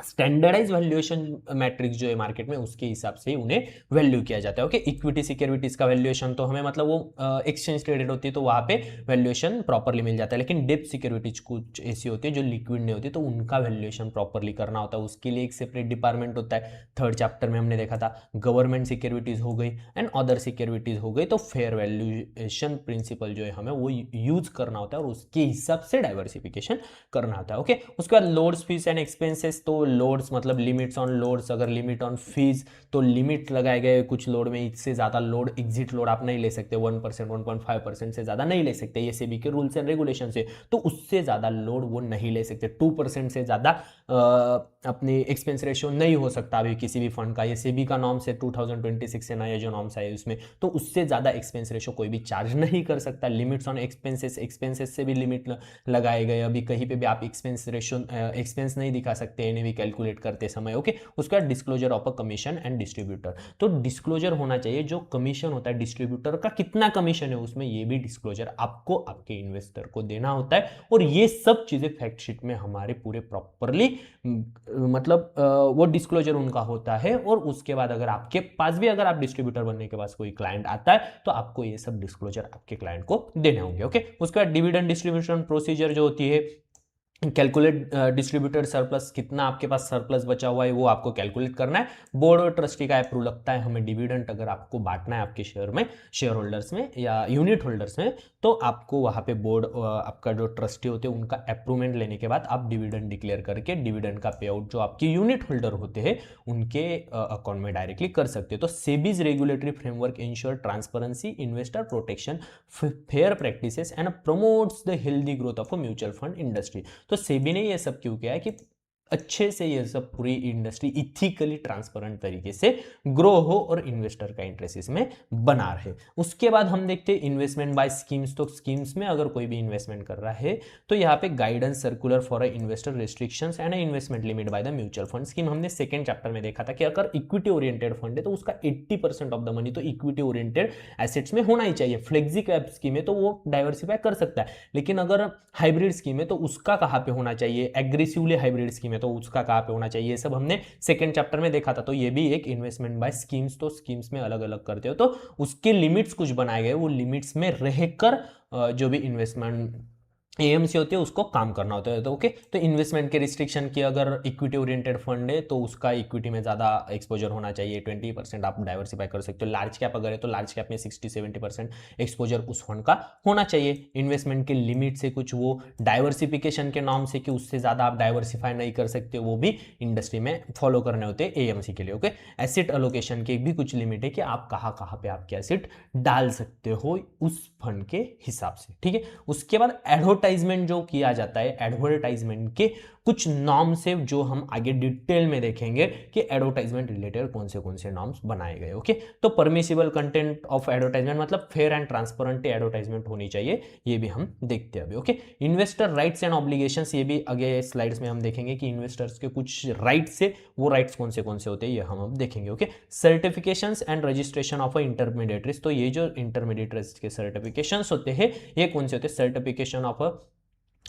A: स्टैंडर्डाइज वैल्यूएशन मैट्रिक्स जो है मार्केट में, उसके हिसाब से ही उन्हें वैल्यू किया जाता है। ओके, इक्विटी सिक्योरिटीज का वैल्यूएशन तो हमें मतलब वो एक्सचेंज ट्रेडेड होती है तो वहां पे वैल्यूएशन प्रॉपरली मिल जाता है। लेकिन डेप्थ सिक्योरिटीज कुछ ऐसी होती है जो लिक्विड नहीं होती, तो उनका वैल्यूएशन प्रॉपरली करना होता है, उसके लिए एक सेपरेट डिपार्टमेंट होता है। थर्ड चैप्टर में हमने देखा था गवर्नमेंट सिक्योरिटीज हो गई एंड अदर सिक्योरिटीज हो गई, तो फेयर वैल्यूएशन प्रिंसिपल जो है हमें वो यूज करना होता है और उसके हिसाब से डाइवर्सिफिकेशन करना होता है। ओके, उसके बाद लोड्स, फीस एंड एक्सपेंसेस, तो लोड्स मतलब लिमिट्स ऑन लोड्स, अगर लिमिट ऑन फीस तो लिमिट लगाए गए कुछ लोड में, इससे ज्यादा लोड, एग्जिट लोड आप नहीं ले सकते, 1%, 1.5% से ज्यादा नहीं ले सकते, ये सेबी के रूल्स एंड रेगुलेशन से। तो उससे ज्यादा लोड वो नहीं ले सकते। 2% से ज्यादा अपनी एक्सपेंस रेशियो नहीं हो सकता अभी किसी भी फंड का, ये सेबी का नॉर्म से 2026 से नया जो नॉर्म्स आए उसमें, तो उससे ज्यादा एक्सपेंस रेशियो कोई भी चार्ज नहीं कर सकता। लिमिट्स ऑन एक्सपेंसेस, एक्सपेंसेस से भी लिमिट लगाए गए, अभी कहीं पे भी आप एक्सपेंस रेशियो एक्सपेंस नहीं दिखा सकते एनएवी कैलकुलेट करते समय। ओके, उसका disclosure of a commission and distributor, तो डिस्क्लोजर होना चाहिए जो कमीशन होता है डिस्ट्रीब्यूटर का, कितना कमीशन है उसमें, ये भी डिस्क्लोजर आपको आपके इन्वेस्टर को देना होता है। और ये सब चीजें फैक्ट शीट में हमारे पूरे प्रॉपरली मतलब वो डिस्क्लोजर उनका होता है। और उसके बाद अगर आपके पास भी, अगर आप डिस्ट्रीब्यूटर बनने के बाद कोई क्लाइंट आता है तो आपको ये सब डिस्क्लोजर आपके क्लाइंट को देने होंगे। ओके, उसके बाद डिविडेंड डिस्ट्रीब्यूशन प्रोसीजर जो होती है, कैलकुलेट डिस्ट्रीब्यूटेड सरप्लस, कितना आपके पास सरप्लस बचा हुआ है वो आपको कैलकुलेट करना है। बोर्ड और ट्रस्टी का अप्रूव लगता है हमें डिविडेंड अगर आपको बांटना है आपके शेयर में, शेयर होल्डर्स में या यूनिट होल्डर्स में, तो आपको वहां पे बोर्ड आपका जो ट्रस्टी होते हैं उनका अप्रूवमेंट लेने के बाद आप डिविडेंड डिक्लेयर करके डिविडेंड का पे आउट जो आपके यूनिट होल्डर होते हैं उनके अकाउंट में डायरेक्टली कर सकते हो। तो SEBI's regulatory framework ensure transparency, investor protection, fair practices and promotes the healthy growth of a mutual fund industry. तो सेबी ने ये सब क्यों किया है कि अच्छे से ये सब पूरी इंडस्ट्री इथिकली ट्रांसपेरेंट तरीके से ग्रो हो और इन्वेस्टर का इंटरेस्ट इसमें बना रहे। उसके बाद हम देखते हैं इन्वेस्टमेंट बाय स्कीम्स, तो स्कीम्स में अगर कोई भी इन्वेस्टमेंट कर रहा है तो यहाँ पे guidance circular for investor restrictions and investment limit by the mutual fund scheme, हमने सेकंड चैप्टर में देखा था कि अगर इक्विटी ओरिएंटेड फंड है तो उसका 80% ऑफ द मनी तो इक्विटी ओरिएंटेड एसेट्स में होना ही चाहिए। फ्लेक्सी कैप स्कीम है तो वो डाइवर्सिफाई कर सकता है, लेकिन अगर हाइब्रिड स्कीम है तो उसका कहाँ पे होना चाहिए, एग्रेसिवली हाइब्रिड स्कीम है तो उसका कहाँ पे होना चाहिए, ये सब हमने सेकंड चैप्टर में देखा था। तो ये भी एक इन्वेस्टमेंट बाय स्कीम्स, तो स्कीम्स में अलग अलग करते हो तो उसके लिमिट्स कुछ बनाए गए, वो लिमिट्स में रहकर जो भी इन्वेस्टमेंट एएमसी होती है उसको काम करना होता है। तो ओके, तो इन्वेस्टमेंट के रिस्ट्रिक्शन की, अगर इक्विटी ओरिएंटेड फंड है तो उसका इक्विटी में ज़्यादा एक्सपोजर होना चाहिए, 20% आप डाइवर्सिफाई कर सकते हो। लार्ज कैप अगर है तो लार्ज कैप में 60-70% एक्सपोजर उस फंड का होना चाहिए। इन्वेस्टमेंट के लिमिट से कुछ वो डाइवर्सिफिकेशन के नाम से कि उससे ज़्यादा आप डाइवर्सिफाई नहीं कर सकते, वो भी इंडस्ट्री में फॉलो करने होते हैं एएमसी के लिए। ओके, एसेट एलोकेशन के भी कुछ लिमिट है कि आप कहाँ कहाँ पे आपके एसेट डाल सकते हो उस फंड के हिसाब से, ठीक है। उसके बाद एडवर्टाइजमेंट जो किया जाता है, एडवर्टाइजमेंट के कुछ नॉर्म्स है जो हम आगे डिटेल में देखेंगे कि एडवर्टाइजमेंट रिलेटेड कौन से नॉर्म्स बनाए गए। ओके, तो परमिसिबल कंटेंट ऑफ एडवर्टाइजमेंट मतलब फेयर एंड ट्रांसपेरेंट एडवर्टाइजमेंट होनी चाहिए, ये भी हम देखते हैं अभी। Okay, investor rights and obligations, ये भी आगे स्लाइड्स में हम देखेंगे कि इन्वेस्टर्स के कुछ राइट्स है, वो राइट्स कौन से होते हैं ये हम अब देखेंगे। Okay, certifications and registration of intermediaries, तो ये जो इंटरमीडिएटरीज के सर्टिफिकेशंस होते हैं ये कौन से होते हैं, सर्टिफिकेशन ऑफ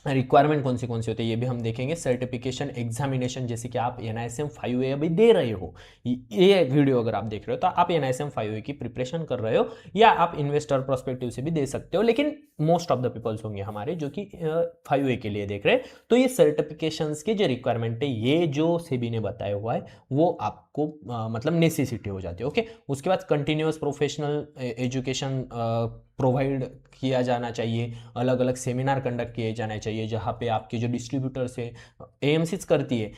A: रिक्वायरमेंट कौन से होते हैं ये भी हम देखेंगे। सर्टिफिकेशन एग्जामिनेशन, जैसे कि आप NISM 5A अभी दे रहे हो, ये वीडियो अगर आप देख रहे हो तो आप NISM 5A की प्रिपरेशन कर रहे हो, या आप इन्वेस्टर प्रोस्पेक्टिव से भी दे सकते हो, लेकिन मोस्ट ऑफ द पीपल्स होंगे हमारे जो कि 5A के लिए देख रहे हैं। तो ये सर्टिफिकेशंस की जो रिक्वायरमेंट है, ये जो सेबी ने बताया हुआ है वो आपको मतलब नेसेसिटी हो जाती है। ओके, उसके बाद कंटिन्यूअस प्रोफेशनल एजुकेशन प्रोवाइड किया जाना चाहिए, अलग अलग सेमिनार कंडक्ट किए जाने चाहिए, जहाँ पे आपके जो डिस्ट्रीब्यूटर्स है, AMCs करती है,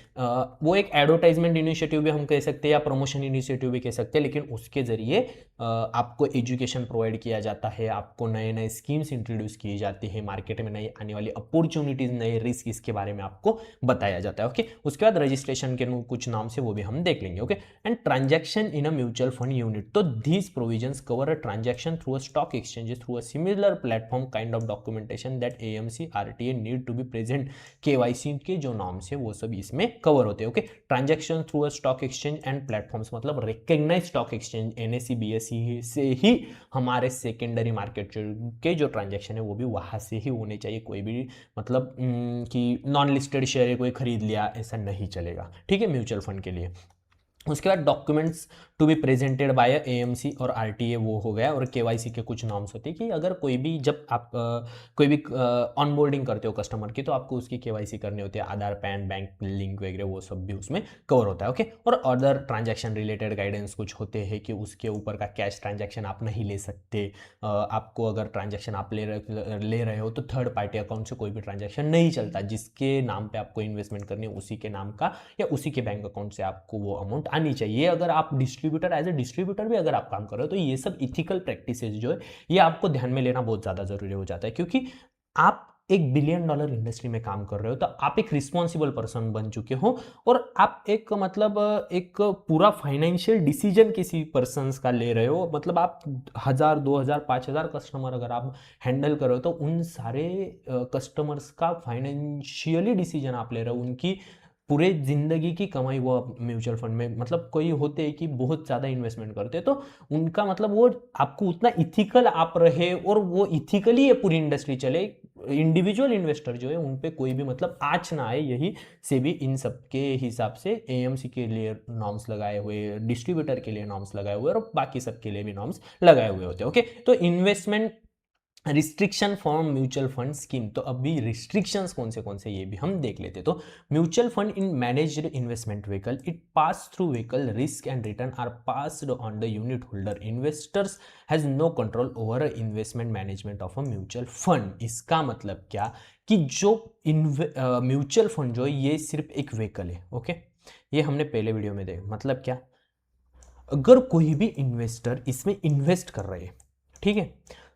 A: वो एक एडवर्टाइजमेंट इनिशिएटिव भी हम कह सकते हैं या प्रमोशन इनिशिएटिव भी कह सकते हैं, लेकिन उसके जरिए आपको एजुकेशन प्रोवाइड किया जाता है, आपको नए नए स्कीम्स इंट्रोड्यूस की जाती है, मार्केट में नई आने वाली अपॉर्चुनिटीज, नए रिस्क, इसके बारे में आपको बताया जाता है। ओके, उसके बाद रजिस्ट्रेशन के कुछ नाम से वो भी हम देख लेंगे। Okay, and transaction in a mutual fund unit, तो these provisions cover a transaction through a stock exchange through a similar platform kind of documentation that AMC RTA need to be present, KYC के जो norms है वो सब इसमें cover होते हैं। Okay, transaction through a stock exchange and platforms मतलब recognize stock exchange NSE BSE से ही हमारे सेकेंडरी मार्केट के जो ट्रांजैक्शन है वो भी वहां से ही होने चाहिए। कोई भी मतलब कि नॉन लिस्टेड शेयर कोई खरीद लिया ऐसा नहीं चलेगा, ठीक है, म्यूचुअल फंड के लिए। उसके बाद documents to be presented by AMC और RTA वो हो गया, और KYC के कुछ नॉर्म्स होते हैं कि अगर कोई भी जब आप कोई भी ऑनबोर्डिंग करते हो कस्टमर की, तो आपको उसकी KYC करनी होती है, आधार पैन बैंक लिंक वगैरह वो सब भी उसमें कवर होता है। ओके, और अदर ट्रांजैक्शन रिलेटेड गाइडेंस कुछ होते हैं कि उसके ऊपर का कैश ट्रांजैक्शन आप नहीं ले सकते, आपको अगर ट्रांजैक्शन आप ले रहे हो तो थर्ड पार्टी अकाउंट से कोई भी ट्रांजैक्शन नहीं चलता, जिसके नाम पे आपको इन्वेस्टमेंट करनी है उसी के नाम का या उसी के बैंक अकाउंट से आपको वो अमाउंट आनी चाहिए। अगर आप डिस्ट्रीब्यूटर एज ए डिस्ट्रीब्यूटर भी अगर आप काम कर रहे हो तो ये सब इथिकल प्रैक्टिसेस जो है ये आपको ध्यान में लेना बहुत ज़्यादा जरूरी हो जाता है, क्योंकि आप एक $1 बिलियन इंडस्ट्री में काम कर रहे हो, तो आप एक रिस्पॉन्सिबल पर्सन बन चुके हो, और आप एक मतलब एक पूरा फाइनेंशियल डिसीजन किसी पर्सन का ले रहे हो, मतलब आप 1000 2000 5000 कस्टमर अगर आप हैंडल कर रहे हो तो उन सारे कस्टमर्स का फाइनेंशियली डिसीजन आप ले रहे हो, उनकी पूरे जिंदगी की कमाई वो म्यूचुअल फंड में, मतलब कोई होते हैं कि बहुत ज़्यादा इन्वेस्टमेंट करते हैं, तो उनका मतलब वो आपको उतना इथिकल आप रहे और वो इथिकली ये पूरी इंडस्ट्री चले, इंडिविजुअल इन्वेस्टर जो है उन पे कोई भी मतलब आँच ना आए, यही से भी इन सब के हिसाब से AMC के लिए नॉर्म्स लगाए हुए, डिस्ट्रीब्यूटर के लिए नॉर्म्स लगाए हुए और बाकी सब के लिए भी नॉर्म्स लगाए हुए होते हैं। ओके, तो investment restriction for mutual fund scheme, तो अभी रिस्ट्रिक्शंस कौन से ये भी हम देख लेते। तो mutual fund in managed investment vehicle, it pass through vehicle, risk and return are passed on the unit holder, investors has no control over investment management of a mutual fund. इसका मतलब क्या कि जो म्यूचुअल फंड जो है ये सिर्फ एक व्हीकल है। ओके, ये हमने पहले वीडियो में देखा, मतलब क्या, अगर कोई भी इन्वेस्टर इसमें इन्वेस्ट कर रहे हैं, ठीक है,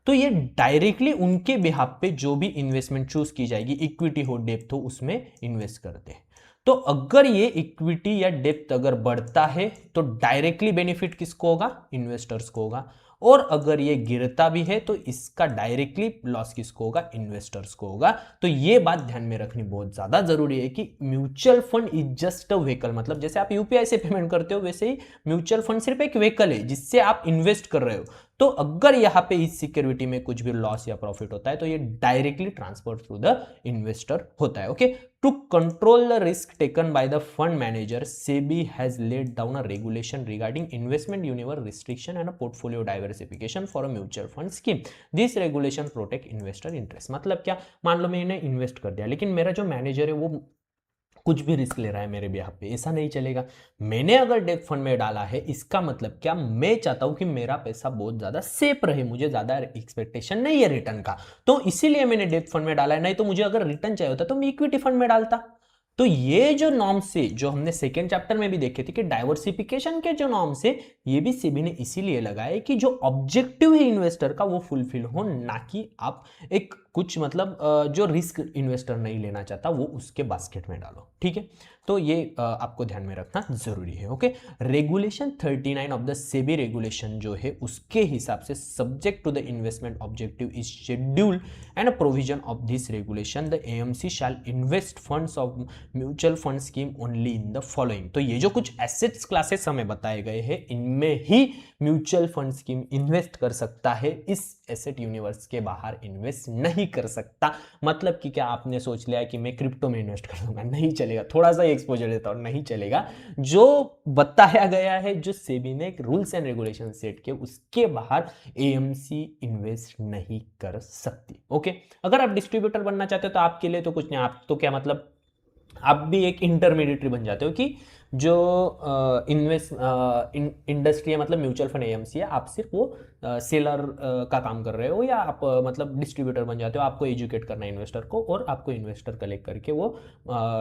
A: तो ये डायरेक्टली उनके बिहाफ पे जो भी इन्वेस्टमेंट चूज की जाएगी, इक्विटी हो डेप्थ हो, उसमें इन्वेस्ट करते हैं। तो अगर ये इक्विटी या डेप्थ अगर बढ़ता है तो डायरेक्टली बेनिफिट किसको होगा, इन्वेस्टर्स को होगा, और अगर ये गिरता भी है तो इसका डायरेक्टली लॉस किसको होगा, इन्वेस्टर्स को होगा। तो ये बात ध्यान में रखनी बहुत ज्यादा जरूरी है कि mutual fund is just a vehicle, मतलब जैसे आप UPI से पेमेंट करते हो वैसे ही म्यूचुअल फंड सिर्फ एक व्हीकल है जिससे आप इन्वेस्ट कर रहे हो। तो अगर यहाँ पे इस सिक्योरिटी में कुछ भी लॉस या प्रॉफिट होता है तो ये directly transfer through the investor होता है। Okay, to control the risk taken by the fund manager, SEBI has laid down a regulation regarding investment universe restriction and a portfolio diversification for a mutual fund scheme. This regulation protect investor interest, मतलब क्या, मान लो मैंने invest कर दिया लेकिन मेरा जो manager है वो कुछ भी रिस्क ले रहा है मेरे बिहाफ पे, ऐसा नहीं चलेगा। मैंने अगर डेब्ट फंड में डाला है, इसका मतलब क्या, मैं चाहता हूं कि मेरा पैसा बहुत ज्यादा सेफ रहे, मुझे ज्यादा एक्सपेक्टेशन नहीं है रिटर्न का, तो इसीलिए मैंने डेब्ट फंड में डाला है। नहीं तो मुझे अगर रिटर्न चाहिए होता तो मैं इक्विटी फंड में डालता, तो ये जो नॉर्म्स से जो हमने सेकेंड चैप्टर में भी देखे थे कि डाइवर्सिफिकेशन के जो नॉर्म्स है ये भी सेबी ने इसीलिए लगाए कि जो ऑब्जेक्टिव है इन्वेस्टर का वो फुलफिल हो, ना कि आप एक कुछ मतलब जो रिस्क इन्वेस्टर नहीं लेना चाहता वो उसके बास्केट में डालो। ठीक है, तो ये आपको ध्यान में रखना जरूरी है। Okay, regulation 39 of the SEBI regulation जो है उसके हिसाब से subject to the investment objective is scheduled and a provision of this regulation the AMC shall invest funds of mutual fund scheme only in the following। तो ये जो कुछ assets classes हमें बताए गए हैं इनमें ही म्यूचुअल फंड स्कीम इन्वेस्ट कर सकता है, इस एसेट यूनिवर्स के बाहर इन्वेस्ट नहीं कर सकता। मतलब कि क्या आपने सोच लिया कि मैं क्रिप्टो में इन्वेस्ट कर दूंगा, नहीं चलेगा। थोड़ा सा एक्सपोजर देता हूं, नहीं चलेगा। जो बताया गया है, जो सेबी ने रूल्स एंड रेगुलेशन सेट के, उसके बाहर एएमसी इन्वेस्ट नहीं कर सकती। ओके, अगर आप डिस्ट्रीब्यूटर बनना चाहते हो तो आपके लिए तो कुछ नहीं, आप तो क्या मतलब आप भी एक इंटरमीडिएटरी बन जाते हो कि जो इन्वेस्ट इंडस्ट्री है, मतलब म्यूचुअल फंड एएमसी है, आप सिर्फ वो सेलर का काम कर रहे हो, या आप मतलब डिस्ट्रीब्यूटर बन जाते हो। आपको एजुकेट करना है इन्वेस्टर को और आपको इन्वेस्टर कलेक्ट करके वो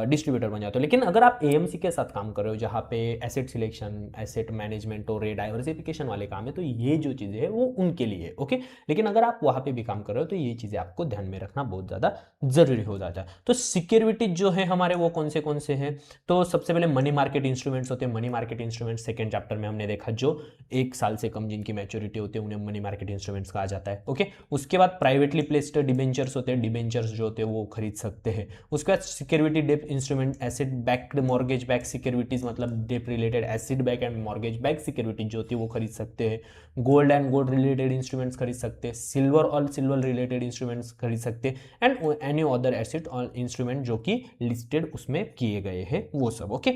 A: डिस्ट्रीब्यूटर बन जाते हो। लेकिन अगर आप एएमसी के साथ काम कर रहे हो जहाँ पे एसेट सिलेक्शन, एसेट मैनेजमेंट और डाइवर्सिफिकेशन वाले काम है, तो ये जो चीज़ें है वो उनके लिए है। ओके, लेकिन अगर आप वहाँ पे भी काम कर रहे हो तो ये चीज़ें आपको ध्यान में रखना बहुत ज़्यादा जरूरी हो जाता है। तो सिक्योरिटीज जो है हमारे वो कौन से हैं? तो सबसे पहले मनी मार्केट इंस्ट्रूमेंट्स होते हैं। Money market instruments second chapter में हमने देखा, जो 1 साल से कम जिनकी मैच्योरिटी होती है उन्हें मनी मार्केट इंस्ट्रूमेंट्स कहा जाता है। ओके, उसके बाद प्राइवेटली प्लेस्ड डिबेंचर्स होते हैं। डिबेंचर्स जो होते हैं वो खरीद सकते हैं। उसके बाद security debt instrument, asset backed mortgage back securities, मतलब debt related asset back and mortgage back security जो होती है वो खरीद सकते हैं। Gold and gold related instruments खरीद सकते हैं। सिल्वर और सिल्वर रिलेटेड इंस्ट्रूमेंट्स खरीद सकते हैं। एंड एनी अदर एसेट और इंस्ट्रूमेंट जो कि लिस्टेड उसमें किए गए हैं वो सब। ओके,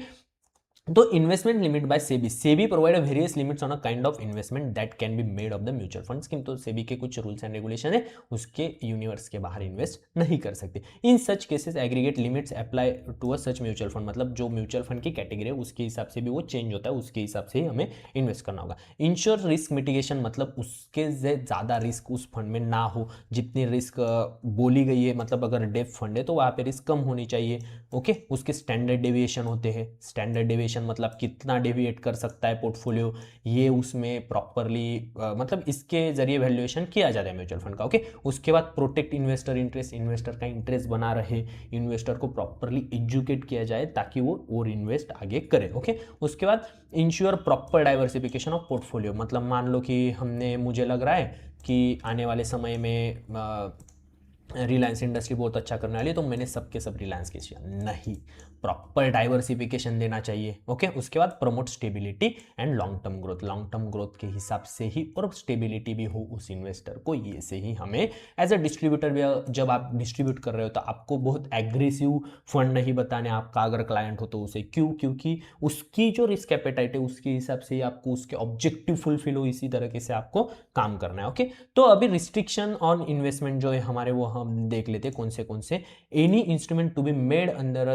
A: तो investment limit by SEBI, SEBI provide various limits on a kind of investment that can be made of the mutual fund scheme. तो सेबी के कुछ रूल्स एंड रेगुलेशन है, उसके यूनिवर्स के बाहर इन्वेस्ट नहीं कर सकते। In such cases aggregate limits apply to a such mutual fund, मतलब जो म्यूचुअल फंड की कैटेगरी है उसके हिसाब से भी वो चेंज होता है, उसके हिसाब से ही हमें इन्वेस्ट करना होगा। इंश्योर रिस्क मिटिगेशन, मतलब उसके से ज़्यादा रिस्क उस फंड में ना हो जितनी रिस्क बोली गई है। मतलब अगर डेप फंड है तो वहाँ पे रिस्क कम होनी चाहिए। ओके, उसके स्टैंडर्ड डेविएशन होते हैं। स्टैंडर्ड डेविएशन मतलब कितना डेविएट कर सकता है पोर्टफोलियो, ये उसमें प्रॉपरली मतलब इसके जरिए वैल्यूएशन किया जाता है म्यूचुअल फंड का। ओके, उसके बाद प्रोटेक्ट इन्वेस्टर इंटरेस्ट, इन्वेस्टर का इंटरेस्ट बना रहे, इन्वेस्टर को प्रॉपरली एजुकेट किया जाए ताकि वो और इन्वेस्ट आगे करे। ओके, उसके बाद ensure proper diversification of portfolio, मतलब मान लो कि मुझे लग रहा है कि आने वाले समय में रिलायंस इंडस्ट्री बहुत अच्छा करने वाली है तो मैंने सबके सब रिलायंस के शेयर नहीं, प्रॉपर डाइवर्सिफिकेशन देना चाहिए। ओके, उसके बाद promote stability and long term growth, long term growth के हिसाब से ही और स्टेबिलिटी भी हो उस इन्वेस्टर को, ये से ही हमें एज अ डिस्ट्रीब्यूटर भी, जब आप डिस्ट्रीब्यूट कर रहे हो तो आपको बहुत एग्रेसिव फंड नहीं बताने आपका अगर क्लाइंट हो तो उसे, क्योंकि उसकी जो रिस्क एपेटाइट है उसके हिसाब से ही आपको उसके ऑब्जेक्टिव फुलफिल हो, इसी तरीके से आपको काम करना है। ओके, तो अभी रिस्ट्रिक्शन ऑन इन्वेस्टमेंट जो है हमारे वो हम देख लेते हैं कौन से। Any instrument to be made under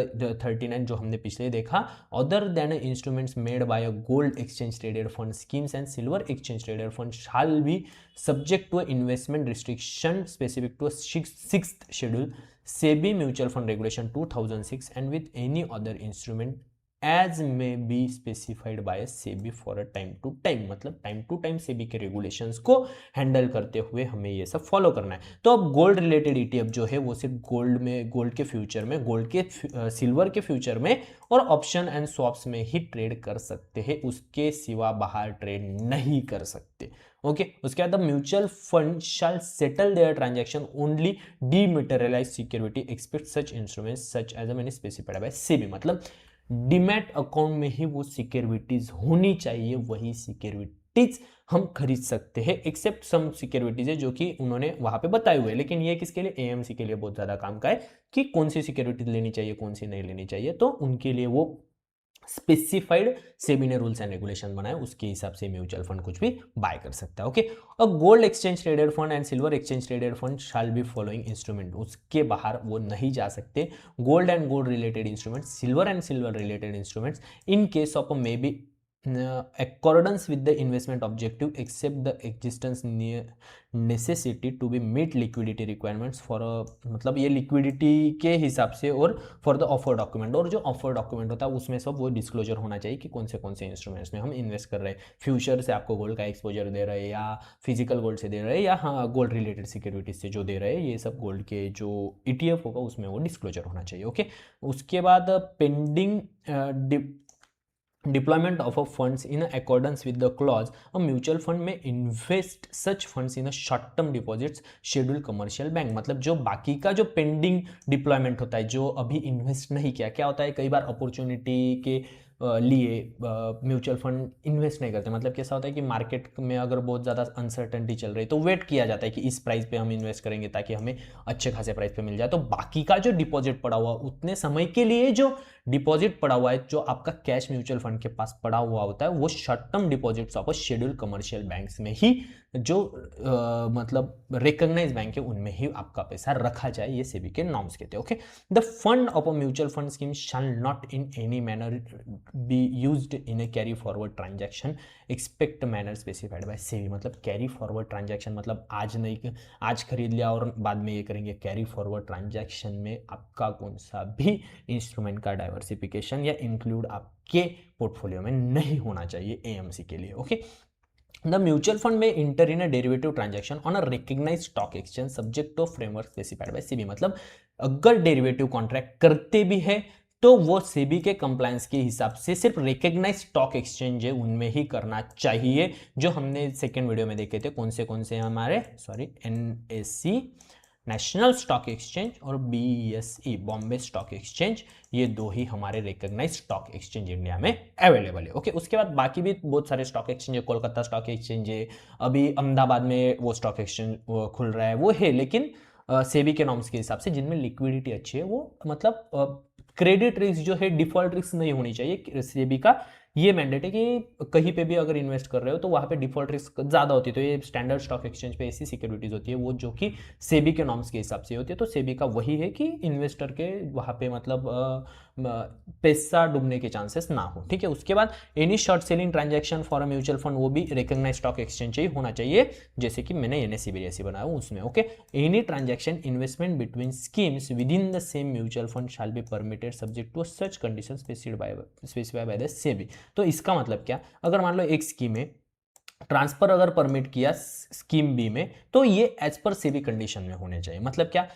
A: 39 जो हमने पिछले देखा, other than instruments made by a gold exchange traded fund schemes and silver exchange traded fund shall be subject to investment restriction specific to sixth schedule SEBI mutual fund regulation 2006 and with any other instrument as may be specified by SEBI for a time to time, मतलब time to time SEBI के regulations को handle करते हुए हमें ये सब follow करना है। तो अब गोल्ड रिलेटेड ईटीएफ जो है वो सिर्फ गोल्ड के फ्यूचर में, गोल्ड के सिल्वर के फ्यूचर में और ऑप्शन एंड स्वैप्स में ही ट्रेड कर सकते हैं, उसके सिवा बाहर ट्रेड नहीं कर सकते। ओके, उसके बाद mutual fund shall settle their transaction only dematerialize security expect such instruments such as मैंने स्पेसिफाइड बाय सेबी, मतलब डीमैट अकाउंट में ही वो सिक्योरिटीज होनी चाहिए, वही सिक्योरिटीज हम खरीद सकते हैं, एक्सेप्ट सम सिक्योरिटीज है जो कि उन्होंने वहां पे बताए हुए। लेकिन ये किसके लिए, एएमसी के लिए बहुत ज्यादा काम का है कि कौन सी सिक्योरिटीज लेनी चाहिए कौन सी नहीं लेनी चाहिए, तो उनके लिए वो स्पेसिफाइड सेबी ने रूल्स एंड रेगुलेशन बनाए, उसके हिसाब से म्यूचुअल फंड कुछ भी बाय कर सकता है। ओके, और gold exchange traded fund and silver exchange traded fund shall be following instrument, उसके बाहर वो नहीं जा सकते। Gold and gold related instruments, silver and silver related instruments in case of may be accordance with the investment objective except the existence necessity to be meet liquidity requirements for a, मतलब ये liquidity के हिसाब से और for the offer document, और जो offer document होता है उसमें सब वो डिस्क्लोजर होना चाहिए कि कौन से इंस्ट्रूमेंट्स में हम इन्वेस्ट कर रहे हैं, फ्यूचर से आपको गोल्ड का एक्सपोजर दे रहे हैं या फिजिकल गोल्ड से दे रहे हैं या हाँ गोल्ड रिलेटेड सिक्योरिटीज से जो दे रहे हैं, ये सब गोल्ड के जो ETF होगा उसमें वो डिस्क्लोजर होना चाहिए। ओके, उसके बाद pending deployment of a funds in accordance with the clause, a mutual fund may invest such funds in a short term deposits scheduled commercial bank। मतलब जो बाकी का जो पेंडिंग डिप्लॉयमेंट होता है, जो अभी इन्वेस्ट नहीं किया, क्या होता है कई बार अपॉर्चुनिटी के लिए म्यूचुअल फंड इन्वेस्ट नहीं करते। मतलब कैसा होता है कि मार्केट में अगर बहुत ज़्यादा अनसर्टेनिटी चल रही है तो वेट किया जाता है कि इस प्राइस पे हम इन्वेस्ट करेंगे ताकि हमें अच्छे खासे प्राइस पे मिल जाए। तो बाकी का जो डिपॉजिट पड़ा हुआ उतने समय के लिए जो डिपॉजिट पड़ा हुआ है, जो आपका कैश म्यूचुअल फंड के पास पड़ा हुआ होता है, वो short term deposits of scheduled commercial banks में ही, जो मतलब रिकॉग्नाइज बैंक है उनमें ही आपका पैसा रखा जाए, ये सेबी के नॉर्म्स कहते हैं। Okay, the fund of a mutual fund scheme shall not in any manner be used in A carry forward transaction expect manner specified by SEBI. मतलब कैरी फॉरवर्ड ट्रांजैक्शन मतलब आज नहीं, आज खरीद लिया और बाद में ये करेंगे। कैरी फॉरवर्ड ट्रांजैक्शन में आपका कौन सा भी इंस्ट्रूमेंट का डाइवर्सिफिकेशन या इंक्लूड आपके पोर्टफोलियो में नहीं होना चाहिए AMC के लिए। Okay, The mutual fund may enter in a derivative transaction on a recognized stock exchange subject to framework specified by SEBI। मतलब अगर डेरिवेटिव कॉन्ट्रैक्ट करते भी है तो वो सेबी के कंप्लायंस के हिसाब से सिर्फ रिकग्नाइज स्टॉक एक्सचेंज है उनमें ही करना चाहिए, जो हमने सेकेंड वीडियो में देखे थे। कौन से हमारे NSE नेशनल स्टॉक एक्सचेंज और BSE बॉम्बे स्टॉक एक्सचेंज, ये दो ही हमारे रिकॉग्नाइज स्टॉक एक्सचेंज इंडिया में अवेलेबल है। ओके, उसके बाद बाकी भी बहुत सारे स्टॉक एक्सचेंज है, कोलकाता स्टॉक एक्सचेंज है, अभी अहमदाबाद में वो स्टॉक एक्सचेंज खुल रहा है, वो है, लेकिन सेबी के नॉर्म्स के हिसाब से जिनमें लिक्विडिटी अच्छी है, वो मतलब क्रेडिट रिस्क जो है, डिफॉल्ट रिस्क नहीं होनी चाहिए। सेबी का ये मैंडेट है कि कहीं पे भी अगर इन्वेस्ट कर रहे हो तो वहाँ पे डिफॉल्ट रिस्क ज़्यादा होती है। तो ये स्टैंडर्ड स्टॉक एक्सचेंज पे ऐसी सिक्योरिटीज होती है वो जो कि सेबी के नॉर्म्स के हिसाब से होती है। तो सेबी का वही है कि इन्वेस्टर के वहाँ पे मतलब पैसा डूबने के चांसेस ना हो। ठीक है, उसके बाद any short selling transaction for a mutual fund, वो भी रिकॉग्नाइज स्टॉक एक्सचेंज ही होना चाहिए, जैसे कि मैंने NSE BSE बनाया हूँ उसमें। Okay, any transaction investment between schemes within the same mutual fund shall be permitted subject to such condition specified by the SEBI. तो इसका मतलब क्या, अगर मान लो एक स्कीम में ट्रांसफर अगर परमिट किया स्कीम बी में, तो ये एज पर सेबी कंडीशन में होने चाहिए। मतलब क्या,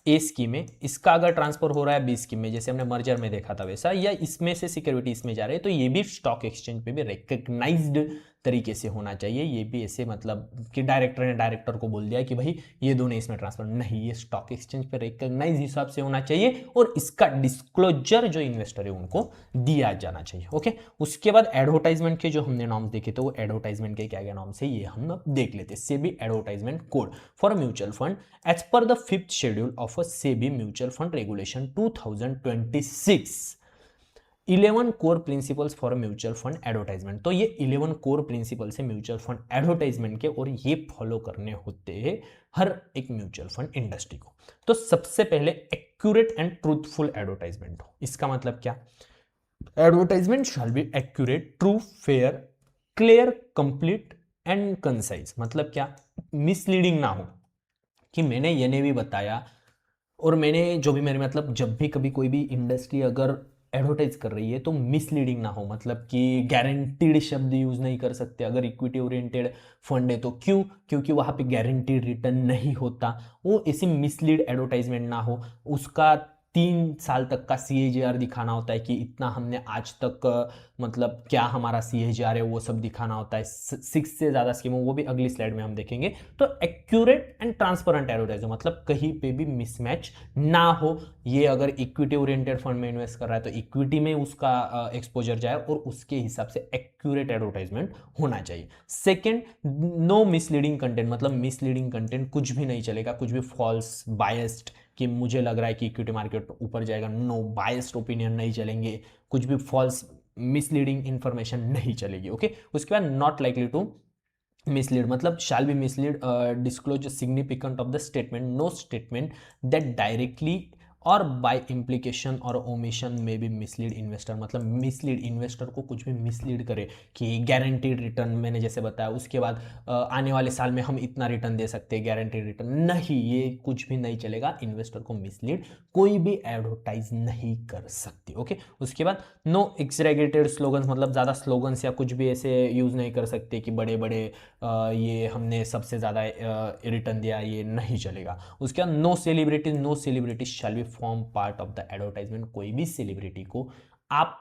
A: ए स्कीम में इसका अगर ट्रांसफर हो रहा है बी स्कीम में, जैसे हमने मर्जर में देखा था वैसा, या इसमें से सिक्योरिटी इसमें जा रही है, तो ये भी स्टॉक एक्सचेंज पे भी रिकग्नाइज्ड तरीके से होना चाहिए। ये भी ऐसे मतलब कि डायरेक्टर ने डायरेक्टर को बोल दिया कि भाई ये दोनों इसमें ट्रांसफर नहीं, ये स्टॉक एक्सचेंज पे रिकग्नाइज हिसाब से होना चाहिए और इसका डिस्क्लोजर जो इन्वेस्टर है उनको दिया जाना चाहिए। ओके, उसके बाद एडवर्टाइजमेंट के जो हमने नॉर्म्स देखे थे, वो एडवर्टाइजमेंट के क्या क्या नॉर्म्स है ये हम अब देख लेते हैं। SEBI advertisement code for mutual fund as per the 5th schedule of a SEBI mutual fund regulation 2026, 11 core principles for mutual fund advertisement. तो ये 11 कोर प्रिंसिपल्स है म्यूचुअल फंड एडवर्टाइजमेंट के, और ये फॉलो करने होते हैं हर एक म्यूचुअल फंड इंडस्ट्री को। तो सबसे पहले एक्यूरेट एंड ट्रूथफुल एडवर्टाइजमेंट हो। इसका मतलब क्या, advertisement shall be accurate, true, fair, clear, complete and concise. मतलब क्या, मिसलीडिंग ना हो कि मैंने ये नहीं भी बताया और मैंने जो भी मेरे मतलब जब भी कभी कोई भी इंडस्ट्री अगर एडवर्टाइज कर रही है तो मिसलीडिंग ना हो। मतलब कि गारंटीड शब्द यूज नहीं कर सकते अगर इक्विटी ओरिएंटेड फंड है तो। क्यों, क्योंकि वहां पे गारंटीड रिटर्न नहीं होता। वो ऐसी मिसलीड एडवर्टाइजमेंट ना हो। उसका 3 साल तक का CAGR दिखाना होता है कि इतना हमने आज तक मतलब क्या हमारा CAGR है वो सब दिखाना होता है। 6 से ज़्यादा स्कीमों, वो भी अगली स्लाइड में हम देखेंगे। तो एक्यूरेट एंड ट्रांसपेरेंट एडवर्टाइजमेंट मतलब कहीं पे भी मिसमैच ना हो। ये अगर इक्विटी ओरिएंटेड फंड में इन्वेस्ट कर रहा है तो इक्विटी में उसका एक्सपोजर जाए और उसके हिसाब से एक्यूरेट एडवर्टाइजमेंट होना चाहिए। सेकेंड, नो मिसलीडिंग कंटेंट, मतलब मिसलीडिंग कंटेंट कुछ भी नहीं चलेगा, कुछ भी फॉल्स बायस्ड कि मुझे लग रहा है कि इक्विटी मार्केट ऊपर जाएगा, नो, बायस्ड ओपिनियन नहीं चलेंगे, कुछ भी फॉल्स मिसलीडिंग इंफॉर्मेशन नहीं चलेगी। ओके, उसके बाद नॉट लाइकली टू mislead मतलब shall be mislead, disclose significant of the statement, no statement that directly और बाय इम्प्लीकेशन और ओमिशन में भी मिसलीड इन्वेस्टर, मतलब मिसलीड इन्वेस्टर को कुछ भी मिसलीड करे कि गारंटीड रिटर्न मैंने जैसे बताया, उसके बाद आने वाले साल में हम इतना रिटर्न दे सकते हैं गारंटीड रिटर्न, नहीं, ये कुछ भी नहीं चलेगा। इन्वेस्टर को मिसलीड कोई भी एडवर्टाइज नहीं कर सकती। ओके, उसके बाद नो एक्सरेगेटेड स्लोगन्स, मतलब ज़्यादा स्लोगन्स या कुछ भी ऐसे यूज़ नहीं कर सकते कि बड़े बड़े ये हमने सबसे ज़्यादा रिटर्न दिया, ये नहीं चलेगा। उसके बाद no celebrities shall be form part of the advertisement, कोई भी सेलिब्रिटी को आप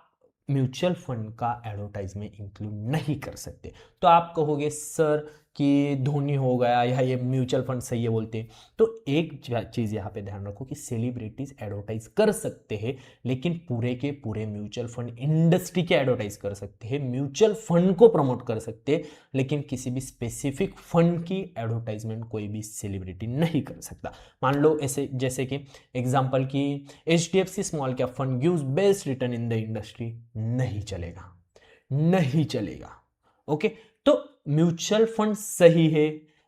A: म्यूचुअल फंड का एडवर्टाइज में इंक्लूड नहीं कर सकते। तो आप कहोगे सर कि धोनी हो गया या ये म्यूचुअल फंड सही है बोलते हैं, तो एक चीज़ यहाँ पे ध्यान रखो कि सेलिब्रिटीज एडवर्टाइज कर सकते हैं, लेकिन पूरे के पूरे म्यूचुअल फंड इंडस्ट्री के एडवर्टाइज कर सकते हैं, म्यूचुअल फंड को प्रमोट कर सकते हैं, लेकिन किसी भी स्पेसिफिक फंड की एडवर्टाइजमेंट कोई भी सेलिब्रिटी नहीं कर सकता। मान लो ऐसे जैसे कि एग्जांपल की HDFC small cap fund gives best return in the industry, नहीं चलेगा, नहीं चलेगा। ओके, तो म्यूचुअल फंड सही है,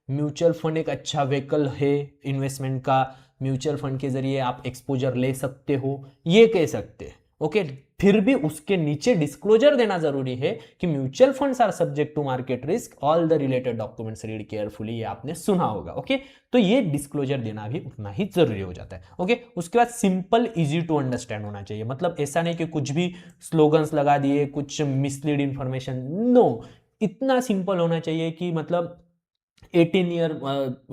A: म्यूचुअल फंड एक अच्छा व्हीकल है इन्वेस्टमेंट का, म्यूचुअल फंड के जरिए आप एक्सपोजर ले सकते हो, ये कह सकते हैं। ओके, फिर भी उसके नीचे डिस्क्लोजर देना जरूरी है कि mutual funds are subject to market risk, all the related documents read carefully, ये आपने सुना होगा। ओके, तो ये डिस्क्लोजर देना भी उतना ही जरूरी हो जाता है। ओके, उसके बाद सिंपल इजी टू अंडरस्टैंड होना चाहिए, मतलब ऐसा नहीं कि कुछ भी स्लोगन्स लगा दिए, कुछ मिसलीड इंफॉर्मेशन, नो, इतना सिंपल होना चाहिए कि मतलब 18 ईयर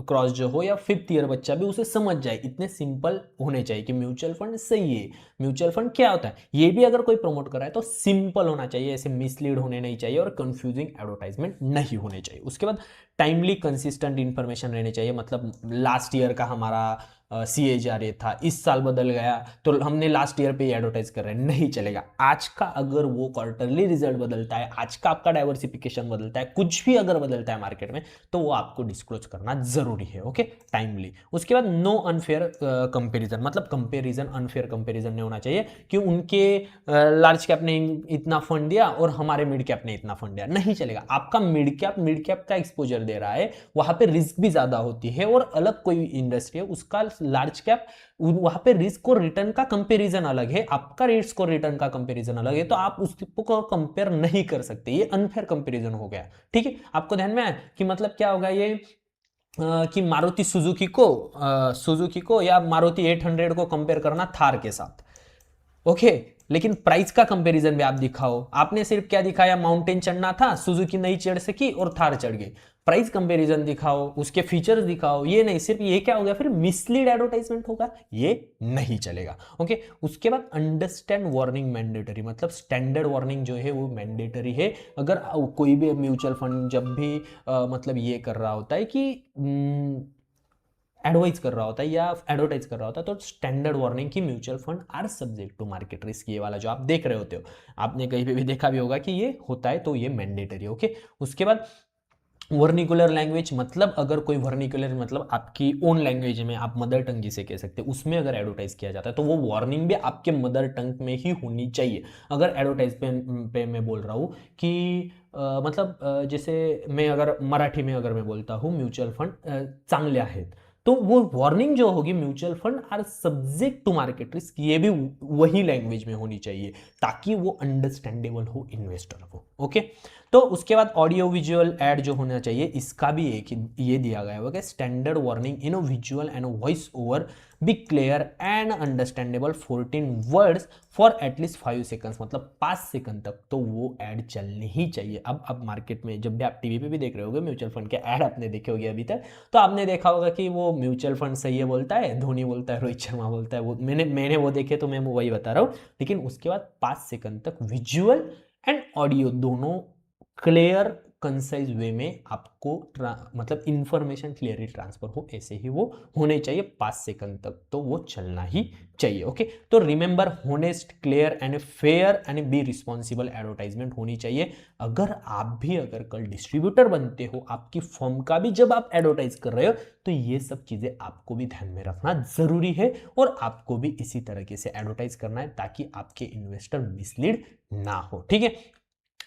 A: क्रॉस जो हो या 5th ईयर बच्चा भी उसे समझ जाए, इतने सिंपल होने चाहिए कि म्यूचुअल फंड सही है, म्यूचुअल फंड क्या होता है, ये भी अगर कोई प्रमोट कर रहा है तो सिंपल होना चाहिए, ऐसे मिसलीड होने नहीं चाहिए और कंफ्यूजिंग एडवर्टाइजमेंट नहीं होने चाहिए। उसके बाद टाइमली कंसिस्टेंट इंफॉर्मेशन रहने चाहिए, मतलब लास्ट ईयर का हमारा CAGR ये था, इस साल बदल गया तो हमने लास्ट ईयर पे ही एडवर्टाइज कर रहे हैं, नहीं चलेगा। आज का अगर वो क्वार्टरली रिजल्ट बदलता है, आज का आपका डाइवर्सिफिकेशन बदलता है, कुछ भी अगर बदलता है मार्केट में, तो वो आपको डिस्क्लोज करना जरूरी है। Okay, timely. उसके बाद नो अनफेयर कंपेरिजन, मतलब कंपेरिजन, अनफेयर कंपेरिजन नहीं होना चाहिए कि उनके लार्ज कैप ने इतना फंड दिया और हमारे मिड कैप ने इतना फंड दिया, नहीं चलेगा। आपका मिड कैप का एक्सपोजर दे रहा है, वहां पे रिस्क भी ज्यादा होती है, और अलग कोई इंडस्ट्री है उसका लार्ज कैप, वहां पे रिस्क और रिटर्न का कंपैरिजन अलग है, आपका रिस्क और रिटर्न का कंपैरिजन अलग है, तो आप उसको कंपेयर नहीं कर सकते, ये अनफेयर कंपैरिजन हो गया। ठीक है, आपको ध्यान में आया कि मतलब क्या होगा ये कि मारुति सुजुकी को या मारुति 800 को कंपेयर करना थार के साथ। ओके, लेकिन प्राइस का कंपैरिजन भी आप दिखाओ, आपने सिर्फ क्या दिखाया, माउंटेन चढ़ना था, सुजुकी नहीं चढ़ सकी और थार चढ़ गई, प्राइस कंपैरिजन दिखाओ, उसके फीचर्स दिखाओ, ये नहीं, सिर्फ ये क्या हो गया, फिर मिसलीड एडवर्टाइजमेंट होगा, ये नहीं चलेगा। ओके, उसके बाद अंडरस्टैंड वार्निंग मैंडेटरी, मतलब स्टैंडर्ड वार्निंग जो है वो मैंडेटरी है। अगर कोई भी म्यूचुअल फंड जब भी मतलब ये कर रहा होता है कि एडवाइज कर रहा होता है या एडवर्टाइज कर रहा होता है, तो स्टैंडर्ड वार्निंग की mutual fund are subject to market risk, ये वाला जो आप देख रहे होते हो, आपने कहीं पे भी देखा भी होगा कि ये होता है, तो ये मैंडेटरी। ओके, उसके बाद वर्निकुलर लैंग्वेज, मतलब अगर कोई वर्निकुलर मतलब आपकी ओन लैंग्वेज में, आप मदर टंग जिसे कह सकते हैं, उसमें अगर एडवर्टाइज किया जाता है तो वो वार्निंग भी आपके मदर टंग में ही होनी चाहिए। अगर एडवर्टाइज पे मैं बोल रहा हूँ कि मतलब जैसे मैं अगर मराठी में अगर मैं बोलता हूँ म्यूचुअल फंड चांगले आहेत, तो वो वार्निंग जो होगी mutual fund are subject to market risk, ये भी वही लैंग्वेज में होनी चाहिए ताकि वो अंडरस्टैंडेबल हो इन्वेस्टर को। ओके, तो उसके बाद ऑडियो विजुअल एड जो होना चाहिए, इसका भी एक ये दिया गया होगा, standard warning in visual and voice over be clear and understandable 14 words for at least 5 seconds, मतलब 5 सेकंड तक तो वो एड चलनी ही चाहिए। अब मार्केट में जब भी आप टीवी पे भी देख रहे होगे म्यूचुअल फंड के एड आपने देखे होंगे अभी तक, तो आपने देखा होगा कि वो म्यूचुअल फंड सही है बोलता है, धोनी बोलता है, रोहित शर्मा बोलता है, वो मैंने वो देखे तो मैं वही बता रहा हूँ। लेकिन उसके बाद 5 सेकंड तक विजुअल एंड ऑडियो दोनों क्लियर कंसाइज वे में आपको मतलब इंफॉर्मेशन क्लियरली ट्रांसफर हो, ऐसे ही वो होने चाहिए 5 सेकंड तक, तो वो चलना ही चाहिए। ओके, तो remember honest, clear and fair and be responsible advertisement होनी चाहिए। अगर कल डिस्ट्रीब्यूटर बनते हो, आपकी फर्म का भी जब आप एडवर्टाइज कर रहे हो, तो ये सब चीजें आपको भी ध्यान में रखना जरूरी है, और आपको भी इसी तरीके से एडवर्टाइज करना है ताकि आपके इन्वेस्टर मिसलीड ना हो। ठीक है,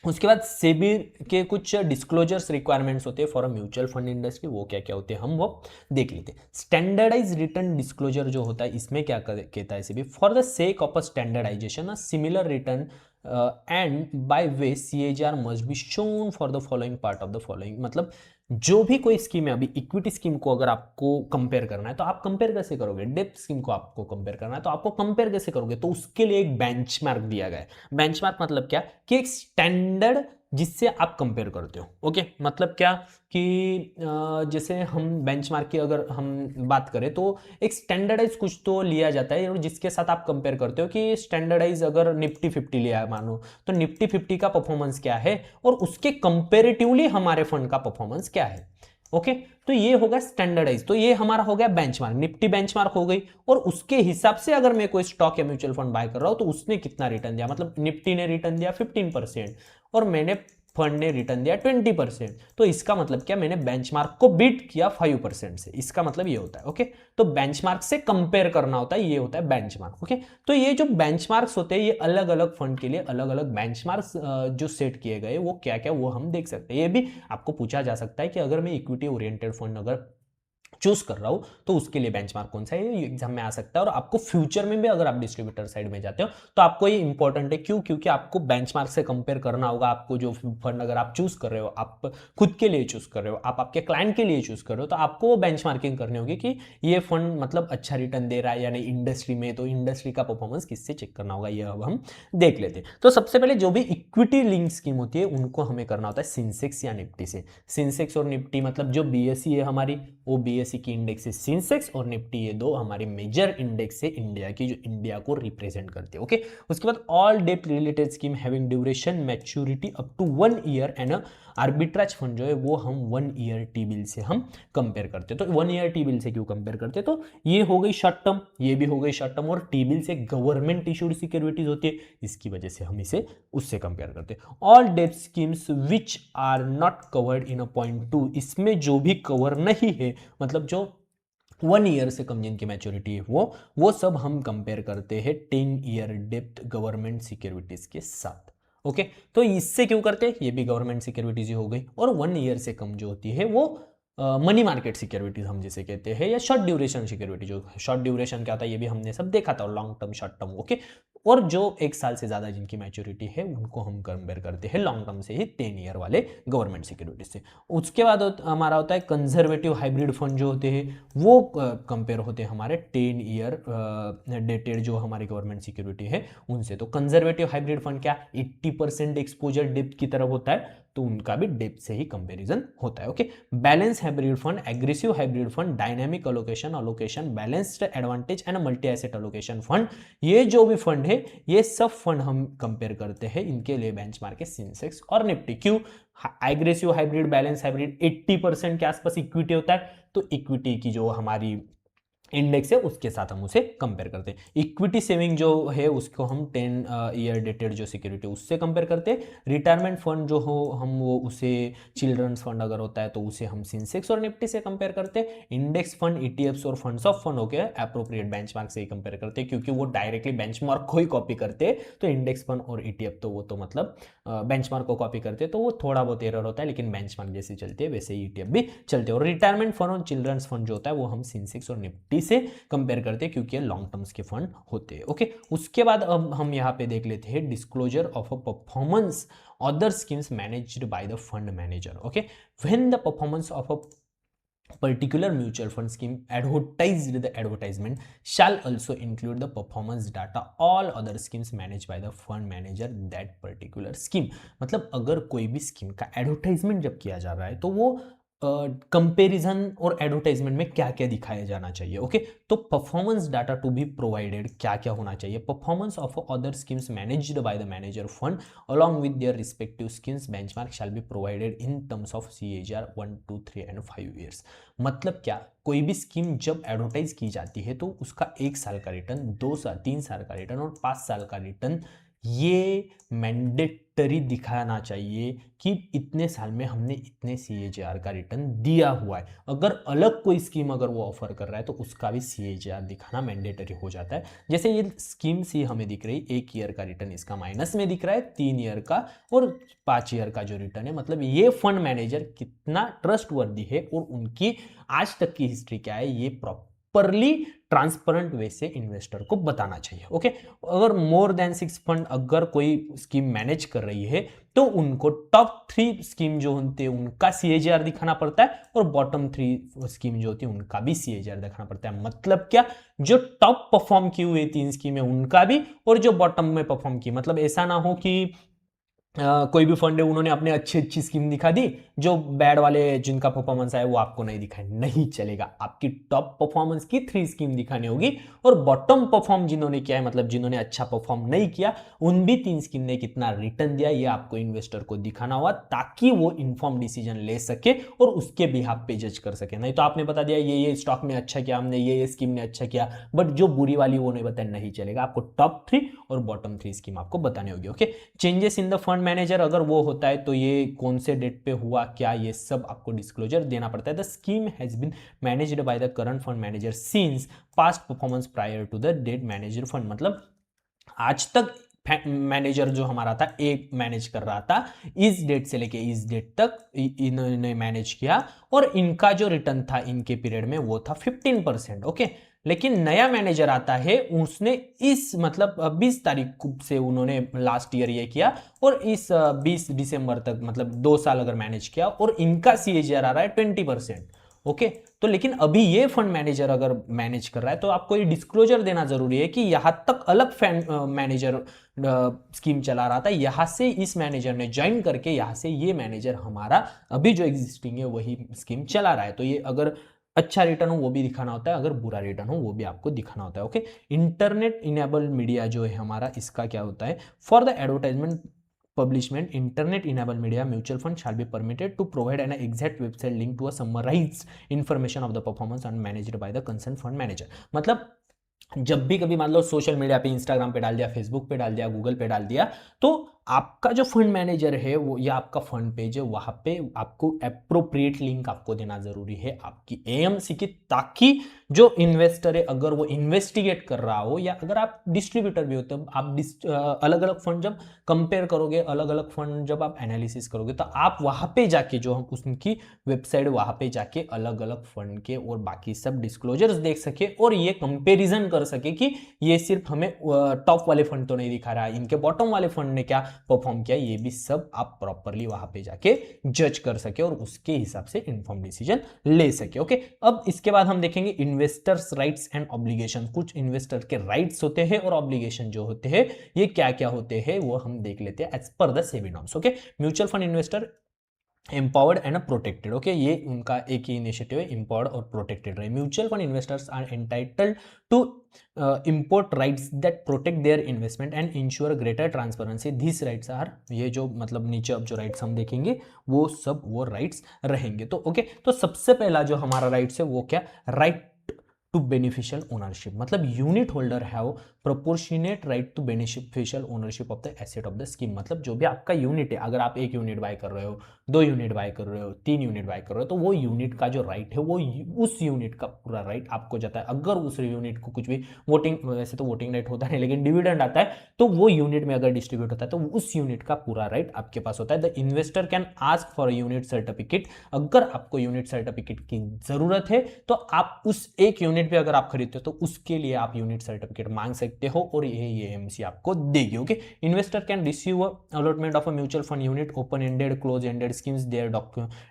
A: उसके बाद सेबी के कुछ डिस्क्लोजर्स रिक्वायरमेंट्स होते हैं for a mutual fund industry, वो क्या क्या होते हैं हम वो देख लेते हैं। स्टैंडर्डाइज रिटर्न डिस्क्लोजर जो होता है इसमें क्या कहता है SEBI, for the sake of a standardisation a similar return and by way CAGR must be shown for the following part of the following. मतलब जो भी कोई स्कीम है, अभी इक्विटी स्कीम को अगर आपको कंपेयर करना है तो आप कंपेयर कैसे करोगे, डेप्थ स्कीम को आपको कंपेयर करना है तो आपको कंपेयर कैसे करोगे, तो उसके लिए एक बेंचमार्क दिया गया है। बेंचमार्क मतलब क्या कि एक स्टैंडर्ड जिससे आप कंपेयर करते हो। ओके, मतलब क्या कि जैसे हम बेंचमार्क की अगर हम बात करें तो एक स्टैंडर्डाइज कुछ तो लिया जाता है और जिसके साथ आप कंपेयर करते हो कि स्टैंडर्डाइज अगर निफ्टी 50 लिया है मानो, तो निफ्टी 50 का परफॉर्मेंस क्या है और उसके कंपेरेटिवली हमारे फंड का परफॉर्मेंस क्या है। ओके, तो ये होगा स्टैंडर्डाइज, तो ये हमारा हो गया बेंचमार्क, निफ्टी बेंचमार्क हो गई। और उसके हिसाब से अगर मैं कोई स्टॉक या म्यूचुअल फंड बाय कर रहा हूं तो उसने कितना रिटर्न दिया, मतलब निफ्टी ने रिटर्न दिया 15% और मैंने फंड ने रिटर्न दिया 20%, तो इसका मतलब क्या, मैंने बेंचमार्क को बीट किया 5% से, इसका मतलब ये होता है। ओके, तो बेंचमार्क से कंपेयर करना होता है, ये होता है बेंचमार्क। ओके, तो ये जो बेंचमार्क्स होते हैं ये अलग अलग फंड के लिए अलग अलग बेंचमार्क्स जो सेट किए गए वो क्या क्या वो हम देख सकते हैं। ये भी आपको पूछा जा सकता है कि अगर मैं इक्विटी ओरिएंटेड फंड अगर चूज कर रहा हूं तो उसके लिए बेंचमार्क कौन सा है, ये एग्जाम में आ सकता है। और आपको फ्यूचर में भी अगर आप डिस्ट्रीब्यूटर साइड में जाते हो तो आपको ये इंपॉर्टेंट है, क्यों, क्योंकि आपको बेंचमार्क से कंपेयर करना होगा। आपको जो फंड अगर आप चूज कर रहे हो, आप खुद के लिए चूज कर रहे हो, आप आपके क्लाइंट के लिए चूज कर रहे हो, तो आपको वो बेंचमार्किंग करनी होगी कि ये फंड मतलब अच्छा रिटर्न दे रहा है या नहीं इंडस्ट्री में, तो इंडस्ट्री का परफॉर्मेंस किससे चेक करना होगा, ये अब हम देख लेते हैं। तो सबसे पहले जो भी इक्विटी लिंक स्कीम होती है उनको हमें करना होता है सेंसेक्स या निफ्टी से। सेंसेक्स और निफ्टी मतलब जो बीएसई है हमारी, वो बीएसई की इंडेक्स है सेंसेक्स और निफ्टी, ये दो हमारी मेजर इंडेक्स है इंडिया की, जो इंडिया को रिप्रेजेंट करते हैं। ओके, उसके बाद all debt related scheme having duration maturity up to 1 year and arbitrage fund जो है वो हम 1 ईयर टी बिल से हम कंपेयर करते हैं। तो 1 ईयर टी बिल से क्यों कंपेयर करते हैं, तो ये हो गई शॉर्ट टर्म, ये भी हो गई शॉर्ट टर्म, और टी बिल से गवर्नमेंट इशूड सिक्योरिटीज होती है, इसकी वजह से हम इसे उससे कंपेयर करते हैं। All debt schemes which are not covered in a point 2, इसमें जो भी कवर नहीं है, मतलब जो 1 ईयर से कम जिनकी मैच्योरिटी है वो सब हम कंपेयर करते हैं 10 ईयर डेप्थ गवर्नमेंट सिक्योरिटीज के साथ। ओके, तो इससे क्यों करते हैं, ये भी गवर्नमेंट सिक्योरिटीज ही हो गई। और 1 ईयर से कम जो होती है वो मनी मार्केट सिक्योरिटीज हम जिसे कहते हैं, या शॉर्ट ड्यूरेशन सिक्योरिटी। जो शॉर्ट ड्यूरेशन क्या होता है ये भी हमने सब देखा था, long term short term. Okay, और जो 1 साल से ज्यादा जिनकी मैच्योरिटी है उनको हम कंपेयर करते हैं लॉन्ग टर्म से ही 10 ईयर वाले गवर्नमेंट सिक्योरिटी से। उसके बाद हमारा होता है कंजर्वेटिव हाइब्रिड फंड जो होते हैं वो कंपेयर होते हैं हमारे 10 ईयर डेटेड जो हमारी गवर्नमेंट सिक्योरिटी है उनसे। तो कंजर्वेटिव हाइब्रिड फंड क्या 80% एक्सपोजर डेप्थ की तरफ होता है, तो उनका भी डेप्थ से ही कंपैरिजन होता है। Okay, balance hybrid fund, aggressive hybrid fund, dynamic allocation, allocation balanced advantage and multi asset allocation fund, ये जो भी फंड है ये सब फंड हम कंपेयर करते हैं, इनके लिए बेंचमार्क है सेंसेक्स और निफ्टी। क्यों, एग्रेसिव हाइब्रिड, बैलेंस हाइब्रिड 80% के आसपास इक्विटी होता है, तो इक्विटी की जो हमारी इंडेक्स है उसके साथ हम उसे कंपेयर करते हैं। इक्विटी सेविंग जो है उसको हम 10 ईयर डेटेड जो सिक्योरिटी उससे कंपेयर करते हैं। रिटायरमेंट फंड जो हो हम वो उसे, चिल्ड्रंस फंड अगर होता है तो उसे हम सेंसेक्स और निफ्टी से कंपेयर करते हैं। इंडेक्स फंड, ईटीएफ्स और फंड्स ऑफ फंड हो गया एप्रोप्रिएट बेंचमार्क से ही कंपेयर करते हैं, क्योंकि वो डायरेक्टली बेंचमार्क को ही कॉपी करते हैं। तो इंडेक्स फंड और ईटीएफ तो वो तो मतलब बेंचमार्क को कॉपी करते हैं, तो वो थोड़ा बहुत एरर होता है, लेकिन बेंचमार्क जैसे चलते हैं वैसे ही ईटीएफ भी चलते हैं। और रिटायरमेंट फंड और चिल्ड्रंस फंड जो होता है वो हम सेंसेक्स और निफ्टी से कंपेयर करते हैं, क्योंकि ये लॉन्ग टर्म्स के फंड होते हैं। ओके, उसके बाद अब हम यहाँ पे देख लेते हैं disclosure of a performance other schemes managed by the fund manager. Okay, when the performance of a particular mutual fund scheme advertised, the advertisement shall also include the performance data all other schemes managed by the fund manager that particular scheme। मतलब अगर कोई भी scheme का advertisement जब किया जा रहा है तो वो कंपैरिजन और एडवर्टाइजमेंट में क्या क्या दिखाया जाना चाहिए। ओके, तो performance data to be provided क्या क्या होना चाहिए, performance of other schemes managed by the manager fund along with their respective schemes benchmark shall be provided in terms of CAGR 1, 2, 3 and 5 years। मतलब क्या, कोई भी स्कीम जब एडवर्टाइज की जाती है तो उसका 1 साल का रिटर्न, 2 साल, 3 साल का रिटर्न और 5 साल का रिटर्न ये मैंडेट मैंडेटरी दिखाना चाहिए कि इतने साल में हमने इतने CAGR का रिटर्न दिया हुआ है। अगर अलग कोई स्कीम अगर वो ऑफर कर रहा है तो उसका भी CAGR दिखाना मैंडेटरी हो जाता है। जैसे ये स्कीम सी हमें दिख रही, 1 ईयर का रिटर्न इसका माइनस में दिख रहा है, 3 ईयर का और 5 ईयर का जो रिटर्न है, मतलब ये फंड मैनेजर कितना ट्रस्टवर्दी है और उनकी आज तक की हिस्ट्री क्या है, ये प्रॉपरली ट्रांसपेरेंट वे से इन्वेस्टर को बताना चाहिए। ओके, अगर मोर देन 6 फंड अगर कोई स्कीम मैनेज कर रही है तो उनको टॉप 3 स्कीम जो होती है उनका CAGR दिखाना पड़ता है और बॉटम 3 स्कीम जो होती है उनका भी CAGR दिखाना पड़ता है। मतलब क्या, जो टॉप परफॉर्म की हुई 3 स्कीम है उनका भी और जो बॉटम में परफॉर्म की, मतलब ऐसा ना हो कि कोई भी फंड है उन्होंने अपने अच्छी अच्छी स्कीम दिखा दी, जो बैड वाले जिनका परफॉर्मेंस है वो आपको नहीं दिखाए, नहीं चलेगा। आपकी टॉप परफॉर्मेंस की 3 स्कीम दिखानी होगी और बॉटम परफॉर्म जिन्होंने किया है, मतलब जिन्होंने अच्छा परफॉर्म नहीं किया, उन भी 3 स्कीम ने कितना रिटर्न दिया ये आपको इन्वेस्टर को दिखाना होगा, ताकि वो इन्फॉर्म डिसीजन ले सके और उसके बिहाफ पे जज कर सके। नहीं तो आपने बता दिया ये स्टॉक में अच्छा किया हमने, ये स्कीम ने अच्छा किया, बट जो बुरी वाली वो नहीं बताया, नहीं चलेगा। आपको टॉप 3 और बॉटम 3 स्कीम आपको बतानी होगी। Okay, changes in the fund manager अगर वो होता है तो ये कौन से डेट पे हुआ क्या, ये सब आपको डिस्क्लोजर देना पड़ता है। The scheme has been managed by the current fund manager since past performance prior to the date manager fund, मतलब आज तक मैनेजर जो हमारा था, एक मैनेज कर रहा था, इस डेट से लेके इस डेट तक इन्होंने मैनेज किया और इनका जो रिटर्न था इनके पीरियड में वो था 15%। ओके, लेकिन नया मैनेजर आता है, उसने इस मतलब 20 तारीख से उन्होंने लास्ट ईयर ये किया और इस 20 दिसंबर तक मतलब 2 साल अगर मैनेज किया और इनका CAGR आ रहा है 20%। ओके, तो लेकिन अभी ये फंड मैनेजर अगर मैनेज कर रहा है तो आपको ये डिस्क्लोजर देना जरूरी है कि यहां तक अलग मैनेजर स्कीम चला रहा था, यहां से इस मैनेजर ने ज्वाइन करके यहां से ये मैनेजर हमारा अभी जो एग्जिस्टिंग है वही स्कीम चला रहा है। तो ये अगर अच्छा रिटर्न हो वो भी दिखाना होता है, अगर बुरा रिटर्न हो वो भी आपको दिखाना होता है। ओके, इंटरनेट इनेबल्ड मीडिया जो है हमारा, इसका क्या होता है, for the advertisement publishment internet enabled media mutual fund shall be permitted to provide an exact website link to a summarized information of the performance and managed by the concerned fund manager। मतलब जब भी कभी मान लो social media पे, Instagram पे डाल दिया, Facebook पे डाल दिया, गूगल पे डाल दिया, तो आपका जो फंड मैनेजर है वो या आपका फंड पेज है वहां पे आपको अप्रोप्रिएट लिंक आपको देना जरूरी है आपकी AMC की, ताकि जो इन्वेस्टर है अगर वो इन्वेस्टिगेट कर रहा हो या अगर आप डिस्ट्रीब्यूटर भी हो तो आप अलग अलग फंड जब कंपेयर करोगे, अलग अलग फंड जब आप एनालिसिस करोगे तो आप वहां पे जाके जो हम उनकी वेबसाइट वहां पे जाके अलग अलग फंड के और बाकी सब डिस्क्लोजर्स देख सके और ये कंपेरिजन कर सके कि ये सिर्फ हमें टॉप वाले फंड तो नहीं दिखा रहा है, इनके बॉटम वाले फंड ने क्या परफॉर्म किया, ये भी सब आप प्रॉपरली वहां पे जाके जज कर सके और उसके हिसाब से इन्फॉर्म डिसीजन ले सके। ओके, अब इसके बाद हम देखेंगे इन्वेस्टर्स राइट्स एंड ऑब्लिगेशन। कुछ इन्वेस्टर के राइट्स होते हैं और ऑब्लिगेशन जो होते हैं ये क्या क्या होते हैं वो हम देख लेते हैं as per the SEBI norms. Okay, mutual fund investor empowered and protected. Okay, ये उनका एक ही इनिशिएटिव है, एम्पावर्ड और प्रोटेक्टेड रहे। Mutual fund investors are entitled to import rights that protect their investment and ensure greater transparency। these rights are, ये जो मतलब नीचे अब जो राइट्स हम देखेंगे वो सब वो राइट्स रहेंगे। तो ओके, तो सबसे पहला जो हमारा राइट्स है वो क्या, राइट टू बेनिफिशियल ओनरशिप, मतलब unit holder have proportionate right to beneficial ownership of the asset of the scheme. मतलब जो भी आपका यूनिट है, अगर आप 1 यूनिट बाय कर रहे हो, 2 यूनिट बाय कर रहे हो, 3 यूनिट बाय कर रहे हो, तो वो यूनिट का जो राइट है वो उस यूनिट का पूरा राइट आपको जाता है। अगर उस यूनिट को कुछ भी वोटिंग, वैसे तो वोटिंग राइट होता है लेकिन डिविडेंड आता है, तो वो यूनिट में अगर डिस्ट्रीब्यूट होता है तो उस यूनिट का पूरा राइट आपके पास होता है। The investor can ask for unit certificate. अगर आपको यूनिट सर्टिफिकेट की जरूरत है तो आप उस एक यूनिट पे अगर आप खरीदते हो तो उसके लिए आप यूनिट सर्टिफिकेट मांग सकते हो और ये AMC आपको देगी। Okay, investor can receive allotment of a mutual fund unit open ended, close ended schemes their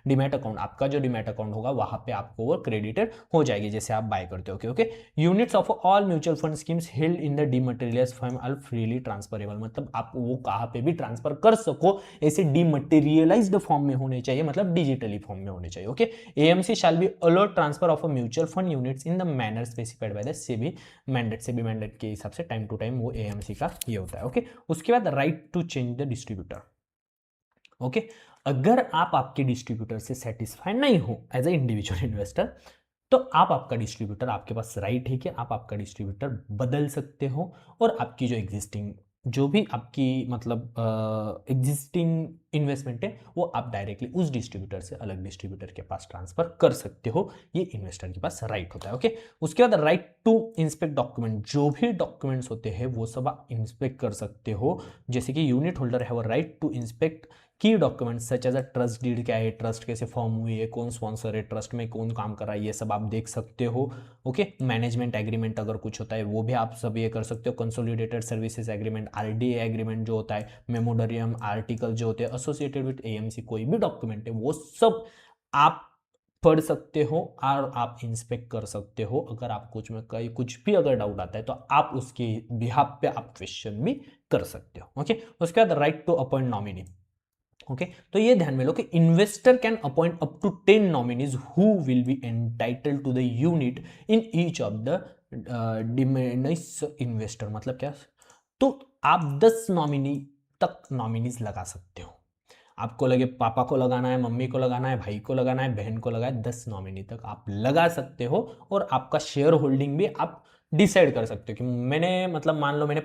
A: demat account. आपका जो डीमैट अकाउंट होगा वहां पे आपको वो क्रेडिटेड हो जाएगी जैसे आप बाय करते हो। Okay okay, units of all mutual fund schemes held in the dematerialised form are freely transferable. मतलब आप वो कहां पे भी ट्रांसफर कर सको, ऐसे डीमटेरियलाइज्ड फॉर्म में होने चाहिए, मतलब डिजिटली फॉर्म में होने चाहिए। Okay, AMC shall be allowed transfer of a mutual fund units in the manner specified by the SEBI mandate। SEBI mandate के हिसाब से टाइम टू टाइम वो AMC का ये होता है। ओके, उसके बाद right to change the distributor. Okay, अगर आप आपके डिस्ट्रीब्यूटर से सेटिस्फाई नहीं हो एज ए इंडिविजुअल इन्वेस्टर, तो आप आपका डिस्ट्रीब्यूटर, आपके पास राइट है कि आप आपका डिस्ट्रीब्यूटर बदल सकते हो और आपकी जो एग्जिस्टिंग जो भी आपकी मतलब एग्जिस्टिंग इन्वेस्टमेंट है वो आप डायरेक्टली उस डिस्ट्रीब्यूटर से अलग डिस्ट्रीब्यूटर के पास ट्रांसफर कर सकते हो, ये इन्वेस्टर के पास राइट होता है। ओके, उसके बाद राइट टू इंस्पेक्ट डॉक्यूमेंट, जो भी डॉक्यूमेंट्स होते हैं वो सब आप इंस्पेक्ट कर सकते हो। जैसे कि unit holder have a right to inspect key documents such as a trust deed, क्या है, ट्रस्ट कैसे फॉर्म हुई है, कौन स्पॉन्सर है, ट्रस्ट में कौन काम कर रहा है, ये सब आप देख सकते हो। ओके, मैनेजमेंट एग्रीमेंट अगर कुछ होता है वो भी आप सब ये कर सकते हो। Consolidated services agreement, RDA agreement जो होता है, मेमोडरियम आर्टिकल जो होते हैं एसोसिएटेड विद एएमसी, कोई भी डॉक्यूमेंट है वो सब आप पढ़ सकते हो और आप इंस्पेक्ट कर सकते हो। अगर आप कुछ भी अगर डाउट आता है तो आप उसके बिहाफ पे आप क्वेश्चन भी कर सकते हो। ओके, उसके बाद right to appoint nominee. Okay, तो ये ध्यान में लो कि investor can appoint up to 10 nominees who will be entitled to the unit in each of the diminish investor. मतलब क्या, तो आप 10 नॉमिनी तक नॉमिनीज लगा सकते हो। आपको लगे पापा को लगाना है, मम्मी को लगाना है, भाई को लगाना है, बहन को लगाना है, 10 नॉमिनी तक आप लगा सकते हो। और आपका शेयर होल्डिंग भी आप डिसाइड कर सकते हो कि मैंने मतलब मान लो मैंने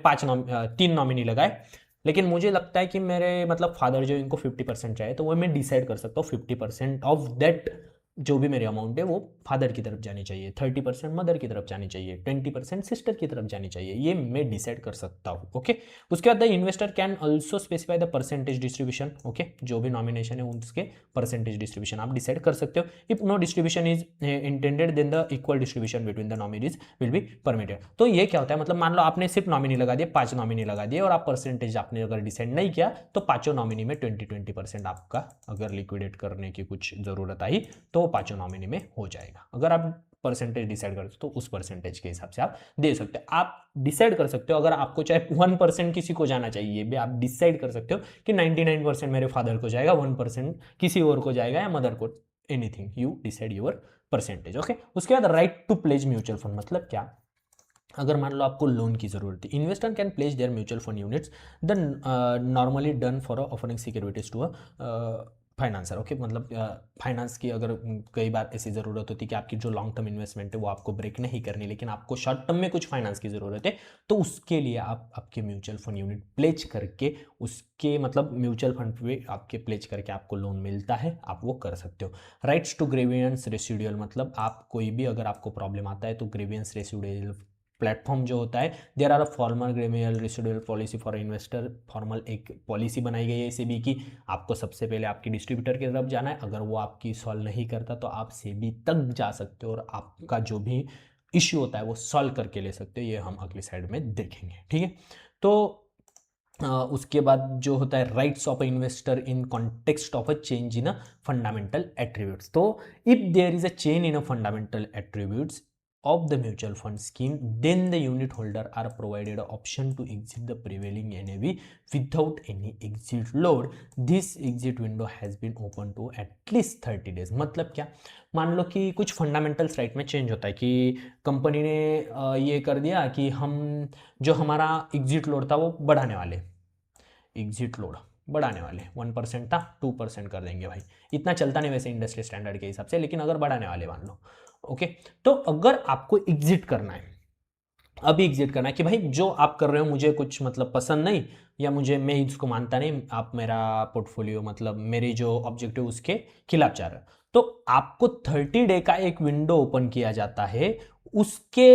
A: 3 नॉमिनी लगाए, लेकिन मुझे लगता है कि मेरे मतलब फादर जो इनको 50% चाहिए, तो वो मैं डिसाइड कर सकता हूँ 50% ऑफ दैट जो भी मेरे अमाउंट है वो फादर की तरफ जानी चाहिए, 30% मदर की तरफ जानी चाहिए, 20% सिस्टर की तरफ जानी चाहिए, ये मैं डिसाइड कर सकता हूँ। ओके, उसके बाद the investor can also specify the percentage distribution. Okay, जो भी नॉमिनेशन है उसके परसेंटेज डिस्ट्रीब्यूशन आप डिसाइड कर सकते हो। If no distribution is intended then the equal distribution between the nominees will be permitted. तो ये क्या होता है, मतलब मान लो आपने सिर्फ नॉमिनी लगा दिया, 5 नॉमिनी लगा दिए और आप परसेंटेज आपने अगर डिसाइड नहीं किया तो पांचों नॉमिनी में 20-20% आपका अगर लिक्विडेट करने की कुछ जरूरत आई तो पांचों नॉमिनी में हो जाएगा। अगर आप परसेंटेज डिसाइड करते हो तो उस परसेंटेज के हिसाब से आप दे सकते हो। आप डिसाइड कर सकते हो, अगर आपको चाहे 1% किसी को जाना चाहिए भी आप डिसाइड कर सकते हो कि 99% मेरे फादर को जाएगा, 1% किसी और को जाएगा या मदर को, anything you decide your percentage. Okay, उसके बाद right to pledge mutual fund. मतलब क्या, अगर मान लो आपको लोन की जरूरत है, investor can pledge their mutual fund units the normally done for offering securities to a financier. Okay, मतलब फाइनेंस की अगर कई बार ऐसी ज़रूरत होती है कि आपकी जो लॉन्ग टर्म इन्वेस्टमेंट है वो आपको ब्रेक नहीं करनी, लेकिन आपको शॉर्ट टर्म में कुछ फाइनेंस की ज़रूरत है, तो उसके लिए आप आपके म्यूचुअल फंड यूनिट प्लेज करके उसके मतलब म्यूचुअल फंड पे आपके प्लेज करके आपको लोन मिलता है, आप वो कर सकते हो। राइट्स टू ग्रेवियंस रेसिडुअल, मतलब आप कोई भी अगर आपको प्रॉब्लम आता है तो ग्रेवियंस रेसिडुअल प्लेटफॉर्म जो होता है, there are a formal grievance रेसिडुअल पॉलिसी फॉर इन्वेस्टर। फॉर्मल एक पॉलिसी बनाई गई है सेबी की, आपको सबसे पहले आपकी डिस्ट्रीब्यूटर की तरफ जाना है, अगर वो आपकी सॉल्व नहीं करता तो आप सेबी तक जा सकते हो और आपका जो भी इश्यू होता है वो सॉल्व करके ले सकते हो। ये हम अगली साइड में देखेंगे, ठीक है। तो उसके बाद जो होता है rights of a investor in context of a change in a fundamental attributes. तो if there is a change in a fundamental attributes of the mutual fund scheme, then the unit holder are provided an option to exit the prevailing NAV without any exit load. This exit window has been open to at least 30 days। मतलब क्या, मान लो कि कुछ fundamentals right में change होता है कि company ने ये कर दिया कि हम जो हमारा एग्जिट लोड था वो बढ़ाने वाले, एग्जिट लोड बढ़ाने वाले 1% था 2% कर देंगे भाई, इतना चलता नहीं वैसे इंडस्ट्री स्टैंडर्ड के हिसाब से, लेकिन अगर बढ़ाने वाले मान लो। ओके, तो अगर आपको एग्जिट करना है, अभी एग्जिट करना है कि भाई जो आप कर रहे हो मुझे कुछ मतलब पसंद नहीं, या मुझे मैं इसको मानता नहीं, आप मेरा पोर्टफोलियो मतलब मेरी जो ऑब्जेक्टिव उसके खिलाफ जा रहे हो, तो आपको 30 डे का एक विंडो ओपन किया जाता है। उसके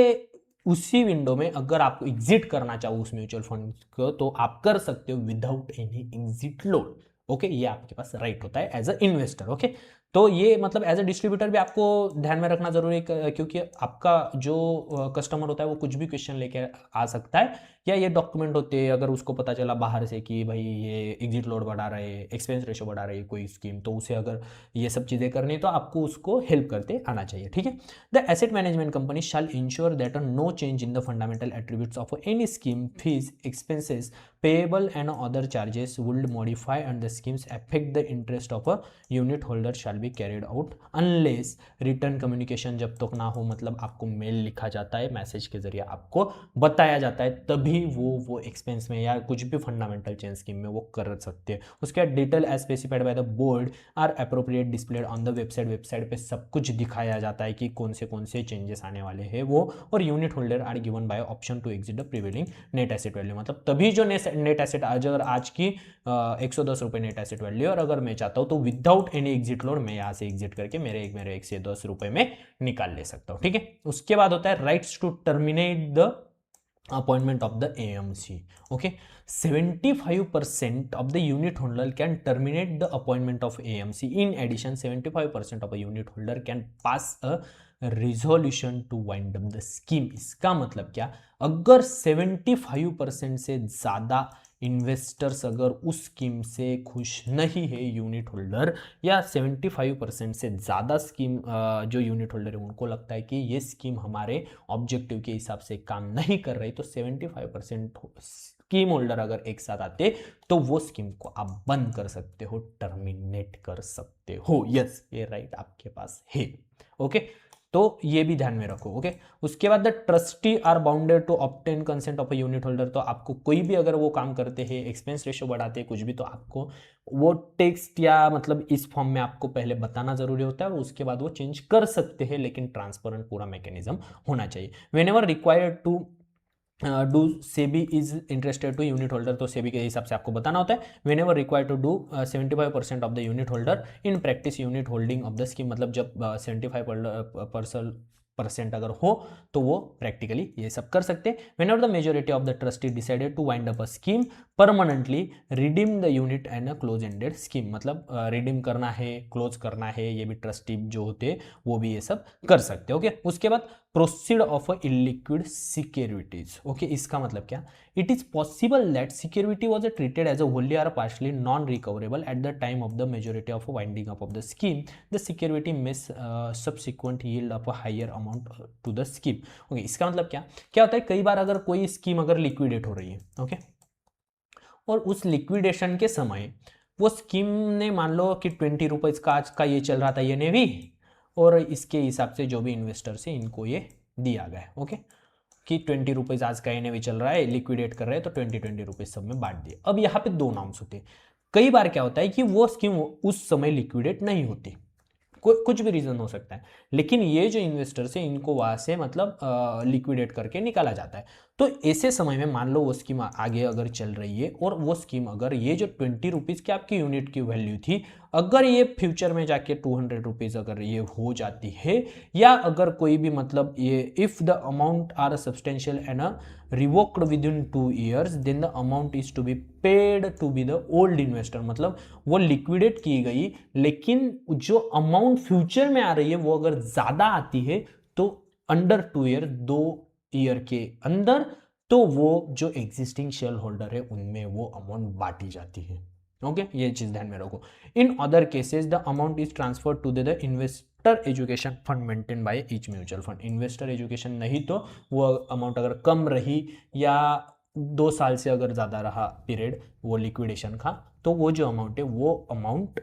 A: उसी विंडो में अगर आपको एग्जिट करना चाहो उस म्यूचुअल फंड को तो आप कर सकते हो without any exit load. Okay, ये आपके पास राइट होता है एज अ इन्वेस्टर। ओके, तो ये मतलब एज अ डिस्ट्रीब्यूटर भी आपको ध्यान में रखना जरूरी है, क्योंकि आपका जो कस्टमर होता है वो कुछ भी क्वेश्चन लेके आ सकता है, या ये डॉक्यूमेंट होते हैं अगर उसको पता चला बाहर से कि भाई ये एग्जिट लोड बढ़ा रहे हैं, एक्सपेंस रेशो बढ़ा रही है कोई स्कीम, तो उसे अगर ये सब चीज़ें करनी है तो आपको उसको हेल्प करते आना चाहिए, ठीक है। The asset management company shall ensure that no change in the fundamental attributes of any scheme, fees, expenses payable and other charges would modify and the schemes affect the interest of a unit holder shall be carried out unless written communication जब तक ना हो, मतलब आपको mail लिखा जाता है, message के जरिए आपको बताया जाता है, तभी तभी वो एक्सपेंस में या कुछ भी फंडामेंटल चेंज स्कीम में वो कर सकते हैं। उसके बाद detail as specified by the board are appropriate displayed on the website पे सब कुछ दिखाया जाता है कि कौन से चेंजेस आने वाले हैं वो। और unit holder are given by option to exit the prevailing net asset value, मतलब तभी जो नेट एसेट अगर आज की 110 रुपये नेट एसेट वैल्यू और अगर मैं चाहता हूँ तो विदाउट एनी एग्जिट लोड मैं यहाँ से एग्जिट करके मेरे 110 रुपये में निकाल ले सकता हूँ, ठीक है। उसके बाद होता है rights to terminate the appointment of the AMC. Okay, 75% of the unit holder can terminate the appointment of AMC. In addition, 75% of a unit holder can pass a resolution to wind up the scheme. इसका मतलब क्या, अगर 75% से ज़्यादा investors अगर उस scheme से खुश नहीं है यूनिट होल्डर, या 75% से ज़्यादा स्कीम जो यूनिट होल्डर है उनको लगता है कि ये स्कीम हमारे ऑब्जेक्टिव के हिसाब से काम नहीं कर रही, तो 75% स्कीम होल्डर अगर एक साथ आते तो वो स्कीम को आप बंद कर सकते हो, टर्मिनेट कर सकते हो। यस, ये राइट आपके पास है। ओके, तो ये भी ध्यान में रखो। ओके, उसके बाद the trustee are bounded to obtain consent of a unit holder. तो आपको कोई भी अगर वो काम करते हैं, एक्सपेंस रेशियो बढ़ाते हैं कुछ भी, तो आपको वो टेक्स्ट या मतलब इस फॉर्म में आपको पहले बताना जरूरी होता है और उसके बाद वो चेंज कर सकते हैं, लेकिन ट्रांसपेरेंट पूरा मैकेनिज्म होना चाहिए। Whenever required to do SEBI is interested to unit holder, तो सेबी के हिसाब से आपको बताना होता है। Whenever required to do 75% of the unit holder in practice unit holding of the scheme, मतलब जब 75% अगर हो तो वो प्रैक्टिकली ये सब कर सकते हैं। Whenever the majority of the trustee decided to wind up a scheme permanently redeem the unit and a close ended scheme, मतलब रिडीम करना है, क्लोज करना है, ये भी ट्रस्टी जो होते वो भी ये सब कर सकते हैं। ओके, उसके बाद proceed of illiquid securities. Okay, इसका मतलब क्या, it is possible that security was treated as a wholly or partially non recoverable at the time of the majority of winding up of the scheme, the security में subsequent yield of a higher amount to the scheme. Okay, इसका मतलब क्या क्या होता है, कई बार अगर कोई स्कीम अगर लिक्विडेट हो रही है, ओके, और उस लिक्विडेशन के समय वो स्कीम ने मान लो कि 20 रुपीज का आज का ये चल रहा था ये नेवी, और इसके हिसाब से जो भी इन्वेस्टर से इनको ये दिया गया, ओके, कि 20 रुपीज आज का एनएवी चल रहा है, लिक्विडेट कर रहे हैं, तो 20 रुपीज सब में बांट दिए। अब यहाँ पे दो नाम्स होते हैं। कई बार क्या होता है कि वो स्कीम उस समय लिक्विडेट नहीं होती, कुछ भी रीजन हो सकता है, लेकिन ये जो इन्वेस्टर्स है इनको वहां से मतलब लिक्विडेट करके निकाला जाता है। तो ऐसे समय में मान लो वो स्कीम आगे अगर चल रही है और वो स्कीम अगर ये जो 20 रुपीज की आपकी यूनिट की वैल्यू थी, अगर ये फ्यूचर में जाके 200 रुपीज अगर ये हो जाती है, या अगर कोई भी मतलब ये if the amount are substantial and revoked within 2 years then the amount is to be paid to be the old investor, मतलब वो लिक्विडेट की गई लेकिन जो अमाउंट फ्यूचर में आ रही है वो अगर ज्यादा आती है तो अंडर 2 year 2 ईयर के अंदर, तो वो जो एग्जिस्टिंग शेयर होल्डर है उनमें वो अमाउंट बांटी जाती है। ओके, ये चीज ध्यान में रखो। In other cases the amount is transfer to the investor education fund maintain by each mutual fund. Investor education नहीं तो वो अमाउंट अगर कम रही या 2 साल से अगर ज़्यादा रहा पीरियड वो लिक्विडेशन का, तो वो जो अमाउंट है वो अमाउंट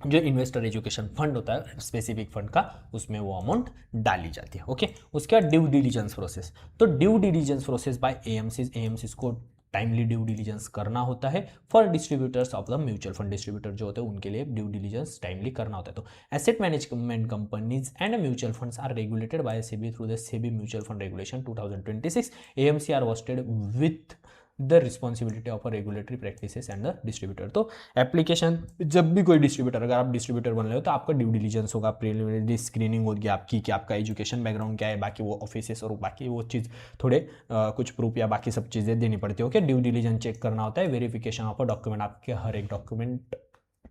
A: जो इन्वेस्टर एजुकेशन फंड होता है स्पेसिफिक फंड का, उसमें वो अमाउंट डाली जाती है। ओके, उसके बाद ड्यू डिलीजेंस प्रोसेस। तो due diligence process by AMCs को टाइमली ड्यू डिलीजेंस करना होता है for distributors of the mutual fund. Distributor जो होते हैं उनके लिए ड्यू डिलीजेंस टाइमली करना होता है। तो asset management companies and mutual funds are regulated by SEBI through the SEBI mutual fund regulation 2026। AMC are vested with the responsibility of a regulatory practices and the distributor. तो एप्लीकेशन जब भी कोई distributor, अगर आप डिस्ट्रीब्यूटर बन रहे हो तो आपका ड्यू डिलीजेंस होगा, प्रीलिमिनरी स्क्रीनिंग होगी आपकी कि आपका एजुकेशन बैकग्राउंड क्या है, बाकी वो ऑफिसेस और बाकी वो चीज़ थोड़े कुछ प्रूफ या बाकी सब चीज़ें देनी पड़ती है। ओके, ड्यू डिलीजेंस चेक करना होता है, वेरिफिकेशन ऑफ अ डॉक्यूमेंट, आपके हर एक डॉक्यूमेंट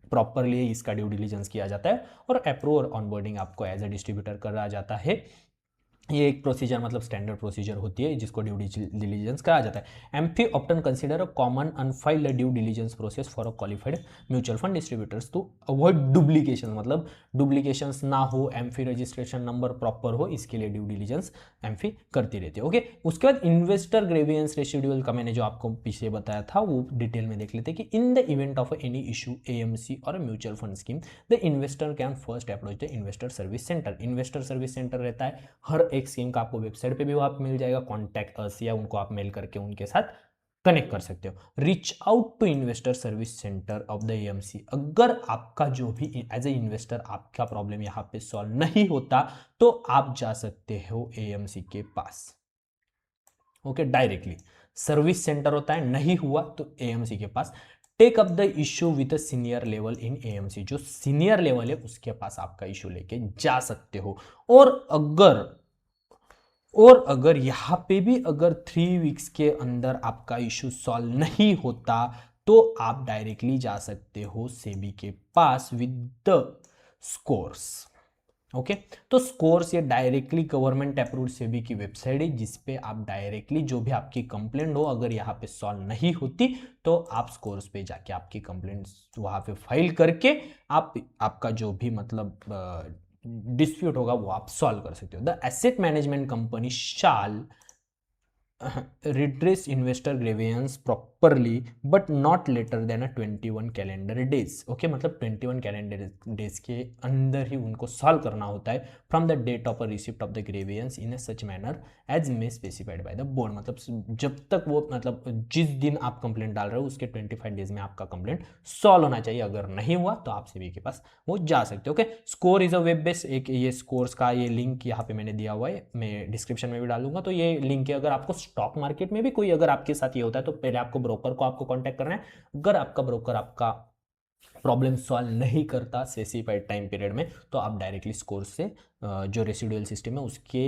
A: प्रॉपरली इसका ड्यू डिलीजेंस किया जाता है, और अप्रूव और ऑनबोर्डिंग आपको एज ए डिस्ट्रीब्यूटर करा जाता है। ये एक प्रोसीजर मतलब स्टैंडर्ड प्रोसीजर होती है जिसको ड्यू डिलीजेंस कहा जाता है। AMFI opted consider a common unified due diligence process for a qualified mutual fund distributors to avoid duplication, मतलब डुप्लीकेशंस ना हो, एम्फी रजिस्ट्रेशन नंबर प्रॉपर हो, इसके लिए ड्यू डिलीजेंस एम्फी करती रहती है। ओके, उसके बाद इन्वेस्टर ग्रेवियंस रेसिडुअल का मैंने जो आपको पीछे बताया था वो डिटेल में देख लेते हैं कि in the event of any issue AMC or mutual fund scheme the investor can first approach the investor service centre. Investor service centre रहता है हर एक स्कीम का आपको वेबसाइट पे भी वो आप मिल जाएगा, कॉन्टैक्ट अस, या उनको आप मेल करके उनके साथ कनेक्ट कर सकते हो। Reach out to investor service centre of the AMC. अगर आपका जो भी एज ए इन्वेस्टर आपका प्रॉब्लम यहाँ पे सॉल्व नहीं होता तो आप जा सकते हो एएमसी के पास। ओके, डायरेक्टली सर्विस सेंटर होता है, नहीं हुआ तो एएमसी के पास। Take up the issue with senior level in AMC. जो सीनियर लेवल है उसके पास आपका इश्यू लेके जा सकते हो। और अगर यहाँ पे भी अगर 3 वीक्स के अंदर आपका इश्यू सॉल्व नहीं होता तो आप डायरेक्टली जा सकते हो सेबी के पास विद द स्कोर्स। ओके, तो स्कोर्स ये डायरेक्टली गवर्नमेंट अप्रूव्ड सेबी की वेबसाइट है जिसपे आप डायरेक्टली जो भी आपकी कंप्लेंट हो अगर यहाँ पे सॉल्व नहीं होती तो आप स्कोर्स पे जाके आपकी कंप्लेंट वहाँ पे फाइल करके आपका जो भी मतलब डिस्प्यूट होगा वो आप सॉल्व कर सकते हो। The asset management company shall redress investor grievance properly but not later than a 21 calendar days. Okay, मतलब 21 कैलेंडर डेज के अंदर ही उनको सॉल्व करना होता है from the date of a receipt of the grievance in a such manner as may specified by the board. मतलब जब तक वो मतलब जिस दिन आप कंप्लेंट डाल रहे हो उसके 25 डेज में आपका कंप्लेंट सॉल्व होना चाहिए। अगर नहीं हुआ तो आप सेबी के पास वो जा सकते हो। Okay, score is a web based, एक ये स्कोर्स का ये लिंक यहाँ पे मैंने दिया हुआ है, मैं डिस्क्रिप्शन में भी डालूंगा। तो ये लिंक है, अगर आपको स्टॉक मार्केट में भी कोई अगर आपके साथ ये होता है तो पहले आपको ब्रोकर को आपको कांटेक्ट करना है। अगर आपका ब्रोकर आपका प्रॉब्लम सॉल्व नहीं करता स्पेसिफाइड टाइम पीरियड में तो आप डायरेक्टली स्कोर से जो रेसिडुअल सिस्टम है उसके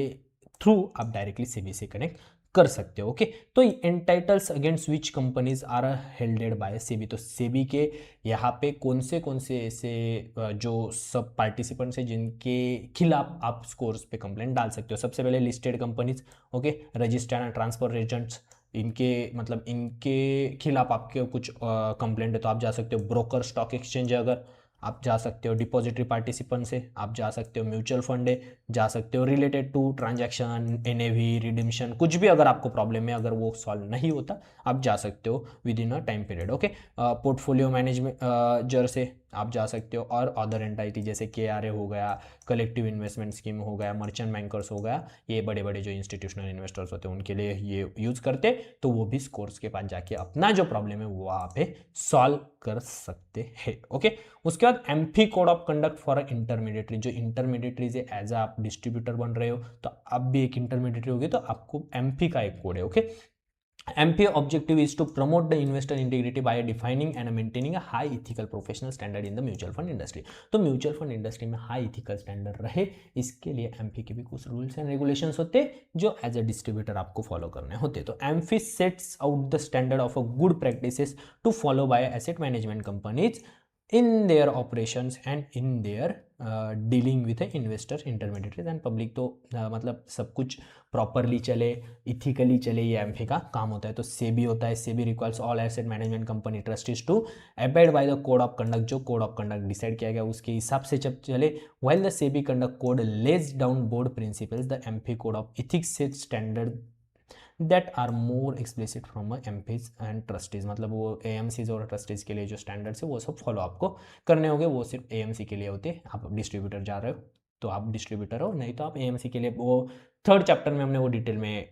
A: थ्रू आप डायरेक्टली सेबी से कनेक्ट कर सकते हो। ओके, तो entitles against which companies are handled by SEBI. तो सेबी के यहाँ पे कौन से ऐसे जो सब पार्टिसिपेंट्स हैं जिनके खिलाफ आप स्कोर्स पे कंप्लेंट डाल सकते हो। सबसे पहले listed companies, okay, registered and transfer agents, इनके मतलब इनके खिलाफ आपके कुछ कंप्लेंट है तो आप जा सकते हो। ब्रोकर, स्टॉक एक्सचेंज है अगर आप जा सकते हो। डिपॉजिटरी पार्टिसिपेंट से आप जा सकते हो। म्यूचुअल फंड है जा सकते हो। Related to transaction, NAV, redemption, कुछ भी अगर आपको प्रॉब्लम है अगर वो सॉल्व नहीं होता आप जा सकते हो with in a time period. Okay, portfolio management जर से आप जा सकते हो। और अदर एंटाइटी जैसे केआरए हो गया, कलेक्टिव इन्वेस्टमेंट स्कीम हो गया, मर्चेंट बैंकर्स हो गया, ये बड़े बड़े जो इंस्टीट्यूशनल इन्वेस्टर्स होते हैं उनके लिए ये यूज करते, तो वो भी स्कोर्स के पास जाके अपना जो प्रॉब्लम है वो वहाँ पे सॉल्व कर सकते हैं। ओके, उसके बाद amphi code of conduct for intermediary. जो इंटरमीडिएटरी से एज आप डिस्ट्रीब्यूटर बन रहे हो तो आप भी एक इंटरमीडिएटरी होगी तो आपको एम्फी का एक कोड है। Okay, MP objective is to promote the investor integrity by defining and maintaining a high ethical professional standard in the mutual fund industry। तो म्यूचुअल फंड इंडस्ट्री में हाई इथिकल स्टैंडर्ड रहे इसके लिए amphi के भी कुछ rules and regulations होते हैं जो एज अ डिस्ट्रीब्यूटर आपको फॉलो करने होते हैं। तो AMFI sets out the standard of a good practices to follow by asset management companies in their operations and in their dealing with the investor intermediaries and public। तो मतलब सब कुछ properly चले, इथिकली चले, ये एम्फी का काम होता है। तो सेबी होता है, SEBI requires all asset management company trustees to abide by the code of conduct. जो कोड ऑफ कंडक्ट डिसाइड किया गया उसके हिसाब से जब चले। While the SEBI conduct code lays down board principles, the AMFI code of ethics set standard that are more explicit from MPs and trustees. मतलब वो एएमसीज और ट्रस्टीज के लिए जो स्टैंडर्ड्स है वो सब फॉलो आपको करने होंगे, वो सिर्फ एएमसी के लिए होते हैं। आप डिस्ट्रीब्यूटर जा रहे हो तो आप डिस्ट्रीब्यूटर हो, नहीं तो आप एएमसी के लिए। वो थर्ड चैप्टर में हमने वो डिटेल में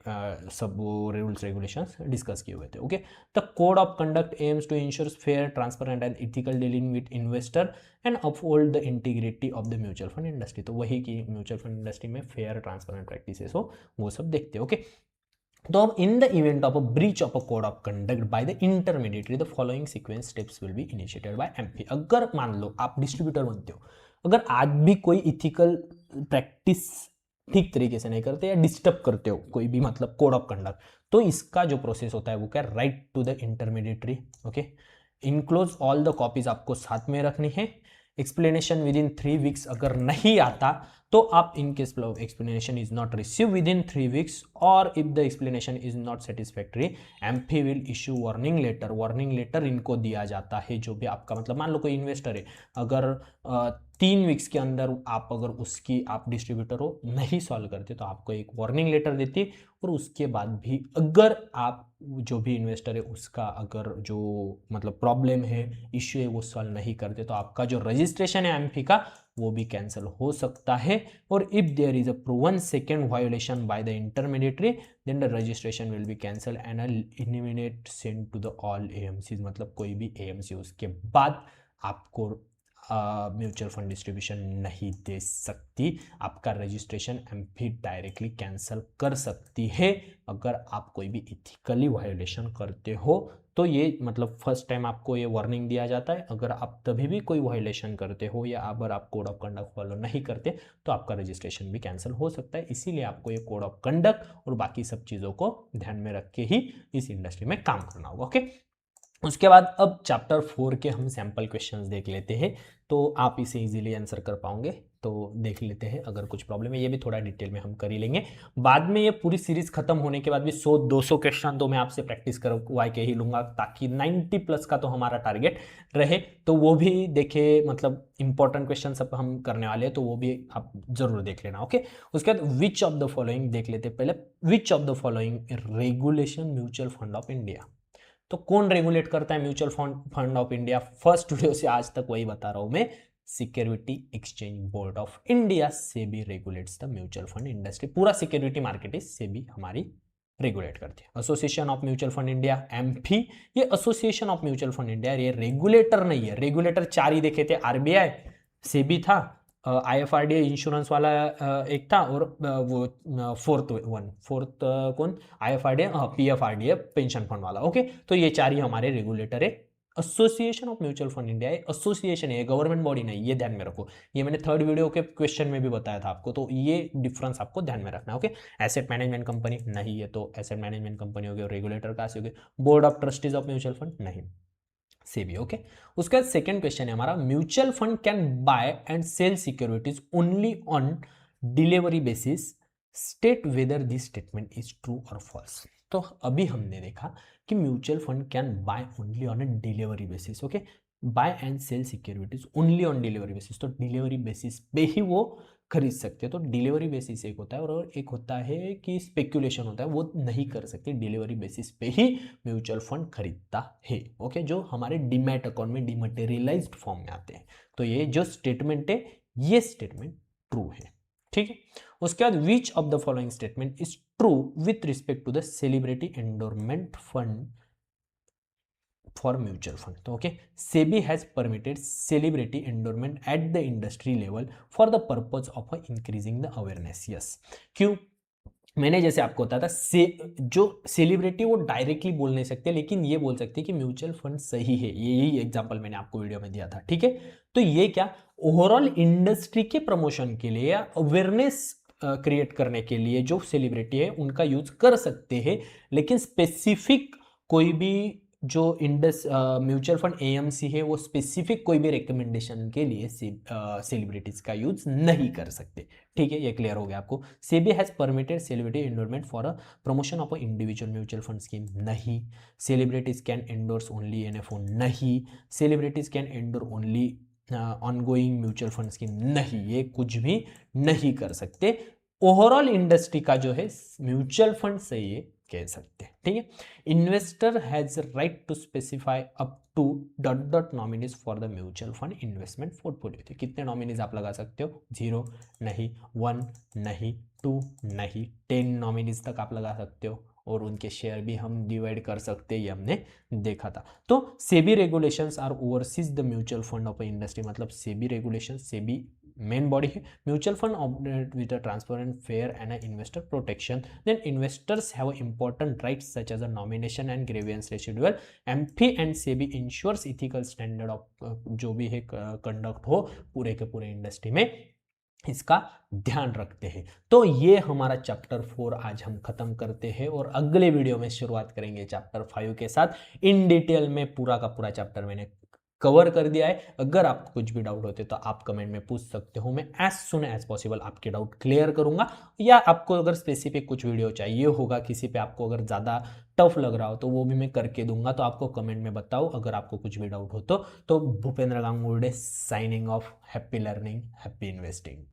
A: सब वो रूल्स रेगुलेशंस डिस्कस किए हुए थे। Okay, the code of conduct aims to ensure fair, transparent and ethical dealing with investor and uphold the integrity of the mutual fund industry. तो वही कि म्यूचुअल फंड इंडस्ट्री में फेयर ट्रांसपेरेंट प्रैक्टिसेस हो वो सब देखते हैं। ओके, तो अब in the event of a breach of a code of conduct by the intermediary the following sequence steps will be initiated by MP. अगर मान लो आप डिस्ट्रीब्यूटर बनते हो, अगर आज भी कोई इथिकल प्रैक्टिस ठीक तरीके से नहीं करते या डिस्टर्ब करते हो कोई भी मतलब कोड ऑफ कंडक्ट, तो इसका जो प्रोसेस होता है वो क्या, right to the intermediary. Okay, enclose all the copies आपको साथ में रखनी है। एक्सप्लेनेशन विद इन 3 वीक्स अगर नहीं आता तो आप in case explanation is not receive within 3 weeks or if the explanation is not satisfactory AMFI will issue warning letter. Warning letter इनको दिया जाता है जो भी आपका मतलब मान लो कोई इन्वेस्टर है, अगर 3 वीक्स के अंदर आप अगर उसकी आप डिस्ट्रीब्यूटर हो नहीं सॉल्व करते तो आपको एक वार्निंग लेटर देती है। और उसके बाद भी अगर आप जो भी इन्वेस्टर है उसका अगर जो मतलब प्रॉब्लम है, इश्यू है, वो सॉल्व नहीं करते तो आपका जो रजिस्ट्रेशन है एमफी का वो भी कैंसिल हो सकता है। और if there is a proven second violation by the intermediary then the registration will be cancel and eliminate send to the all AMC, मतलब कोई भी एएमसी उसके बाद आपको म्यूचुअल फंड डिस्ट्रीब्यूशन नहीं दे सकती। आपका रजिस्ट्रेशन एमफी डायरेक्टली कैंसिल कर सकती है अगर आप कोई भी इथिकली वायोलेशन करते हो। तो ये मतलब फर्स्ट टाइम आपको ये वार्निंग दिया जाता है, अगर आप तभी भी कोई वायोलेशन करते हो या अगर आप कोड ऑफ कंडक्ट फॉलो नहीं करते तो आपका रजिस्ट्रेशन भी कैंसिल हो सकता है। इसीलिए आपको ये कोड ऑफ कंडक्ट और बाकी सब चीज़ों को ध्यान में रख के ही इस इंडस्ट्री में काम करना होगा। ओके, उसके बाद अब चैप्टर 4 के हम सैंपल क्वेश्चंस देख लेते हैं, तो आप इसे इजीली आंसर कर पाओगे। तो देख लेते हैं, अगर कुछ प्रॉब्लम है ये भी थोड़ा डिटेल में हम कर ही लेंगे। बाद में ये पूरी सीरीज खत्म होने के बाद भी 100-200 क्वेश्चन तो मैं आपसे प्रैक्टिस करवा के ही लूंगा, ताकि 90 प्लस का तो हमारा टारगेट रहे। तो वो भी देखे, मतलब इंपॉर्टेंट क्वेश्चन सब हम करने वाले हैं, तो वो भी आप जरूर देख लेना। ओके, उसके बाद विच ऑफ द फॉलोइंग देख लेते हैं पहले। Which of the following regulation mutual fund of India, तो कौन रेगुलेट करता है mutual fund of India? First video से आज तक वही बता रहा हूं मैं, security exchange board of India से भी regulates the mutual fund industry. पूरा सिक्योरिटी मार्केट से भी हमारी रेगुलेट करती है। Association of mutual fund India AMFI, ये association of mutual fund India, ये रेगुलेटर नहीं है। रेगुलेटर 4 ही देखे थे, आरबीआई, सेबी था, आईएफआरडीए इंश्योरेंस वाला एक था, और वो फोर्थ कौन, आईएफआरडीए, पीएफआरडीए पेंशन फंड वाला। ओके, तो ये 4 ही हमारे रेगुलेटर है। Association of mutual fund India association है, गवर्नमेंट बॉडी नहीं, ये ध्यान में रखो। ये मैंने थर्ड वीडियो के क्वेश्चन में भी बताया था आपको, तो ये डिफरेंस आपको ध्यान में रखना है। ओके, एसेट मैनेजमेंट कंपनी नहीं है, तो एसेट मैनेजमेंट कंपनी हो गई, रेगुलेटर कहाँ से हो गई? Board of trustees of mutual fund नहीं, सेबी। ओके, उसका सेकंड क्वेश्चन है हमारा, mutual fund can buy and sell securities only on delivery basis, state whether this statement is true और फॉल्स। तो अभी हमने देखा कि mutual fund can buy only on a delivery basis. Okay, buy and sell securities only on delivery basis, तो delivery basis पे ही वो खरीद सकते हैं। तो डिलीवरी बेसिस एक होता है और एक होता है कि स्पेक्यूलेशन होता है, वो नहीं कर सकते। डिलीवरी बेसिस पे ही म्यूचुअल फंड खरीदता है। ओके, जो हमारे डीमैट अकाउंट में डिमैटेरियलाइज्ड फॉर्म में आते हैं। तो ये जो स्टेटमेंट है, ये स्टेटमेंट ट्रू है। ठीक है, उसके बाद which of the following statement is true with respect to the celebrity endorsement fund for mutual fund. तो okay, SEBI has permitted celebrity endorsement at the industry level for the purpose of increasing the awareness. Yes, क्यों? मैंने जैसे आपको बताया था, जो celebrity वो directly बोल नहीं सकते, लेकिन ये बोल सकते कि म्यूचुअल फंड सही है। यही एग्जांपल मैंने आपको वीडियो में दिया था। ठीक है, तो ये क्या ओवरऑल इंडस्ट्री के प्रमोशन के लिए या अवेयरनेस क्रिएट करने के लिए जो सेलिब्रिटी है उनका यूज कर सकते हैं, लेकिन स्पेसिफिक कोई भी जो म्यूचुअल फंड एएमसी है वो स्पेसिफिक कोई भी रिकमेंडेशन के लिए सेलिब्रिटीज का यूज नहीं कर सकते। ठीक है, ये क्लियर हो गया आपको। SEBI has permitted celebrity endorsement for a promotion of a individual mutual fund scheme नहीं। Celebrities can endorse only NFO नहीं। Celebrities can endorse only ongoing mutual fund scheme नहीं। ये कुछ भी नहीं कर सकते। ओवरऑल इंडस्ट्री का जो है म्यूचुअल फंड से ये कह सकते हैं। ठीक है, investor has right to specify up to dot dot nominees for the mutual fund investment portfolio. तो कितने नॉमिनीज आप लगा सकते हो? 0 नहीं, 1 नहीं, 2 नहीं, 10 नॉमिनीज तक आप लगा सकते हो, और उनके शेयर भी हम डिवाइड कर सकते हैं, ये हमने देखा था। तो SEBI regulations are oversees the mutual fund of industry, मतलब SEBI regulation, SEBI main body है। Mutual fund operate with a transparent, fair and investor protection. Then investors have important rights such as a nomination and grievance रेसिडुअल। AMFI and SEBI ensures ethical standard of जो भी है conduct हो पूरे के पूरे industry में, इसका ध्यान रखते हैं। तो ये हमारा चैप्टर 4 आज हम खत्म करते हैं, और अगले वीडियो में शुरुआत करेंगे चैप्टर 5 के साथ। इन डिटेल में पूरा का पूरा चैप्टर मैंने कवर कर दिया है। अगर आपको कुछ भी डाउट होते तो आप कमेंट में पूछ सकते हो, मैं एज सुन एज पॉसिबल आपके डाउट क्लियर करूंगा। या आपको अगर स्पेसिफिक कुछ वीडियो चाहिए होगा, किसी पे आपको अगर ज़्यादा टफ लग रहा हो तो वो भी मैं करके दूंगा, तो आपको कमेंट में बताओ अगर आपको कुछ भी डाउट हो तो Bhupendra Gangurde signing off. Happy learning, happy investing.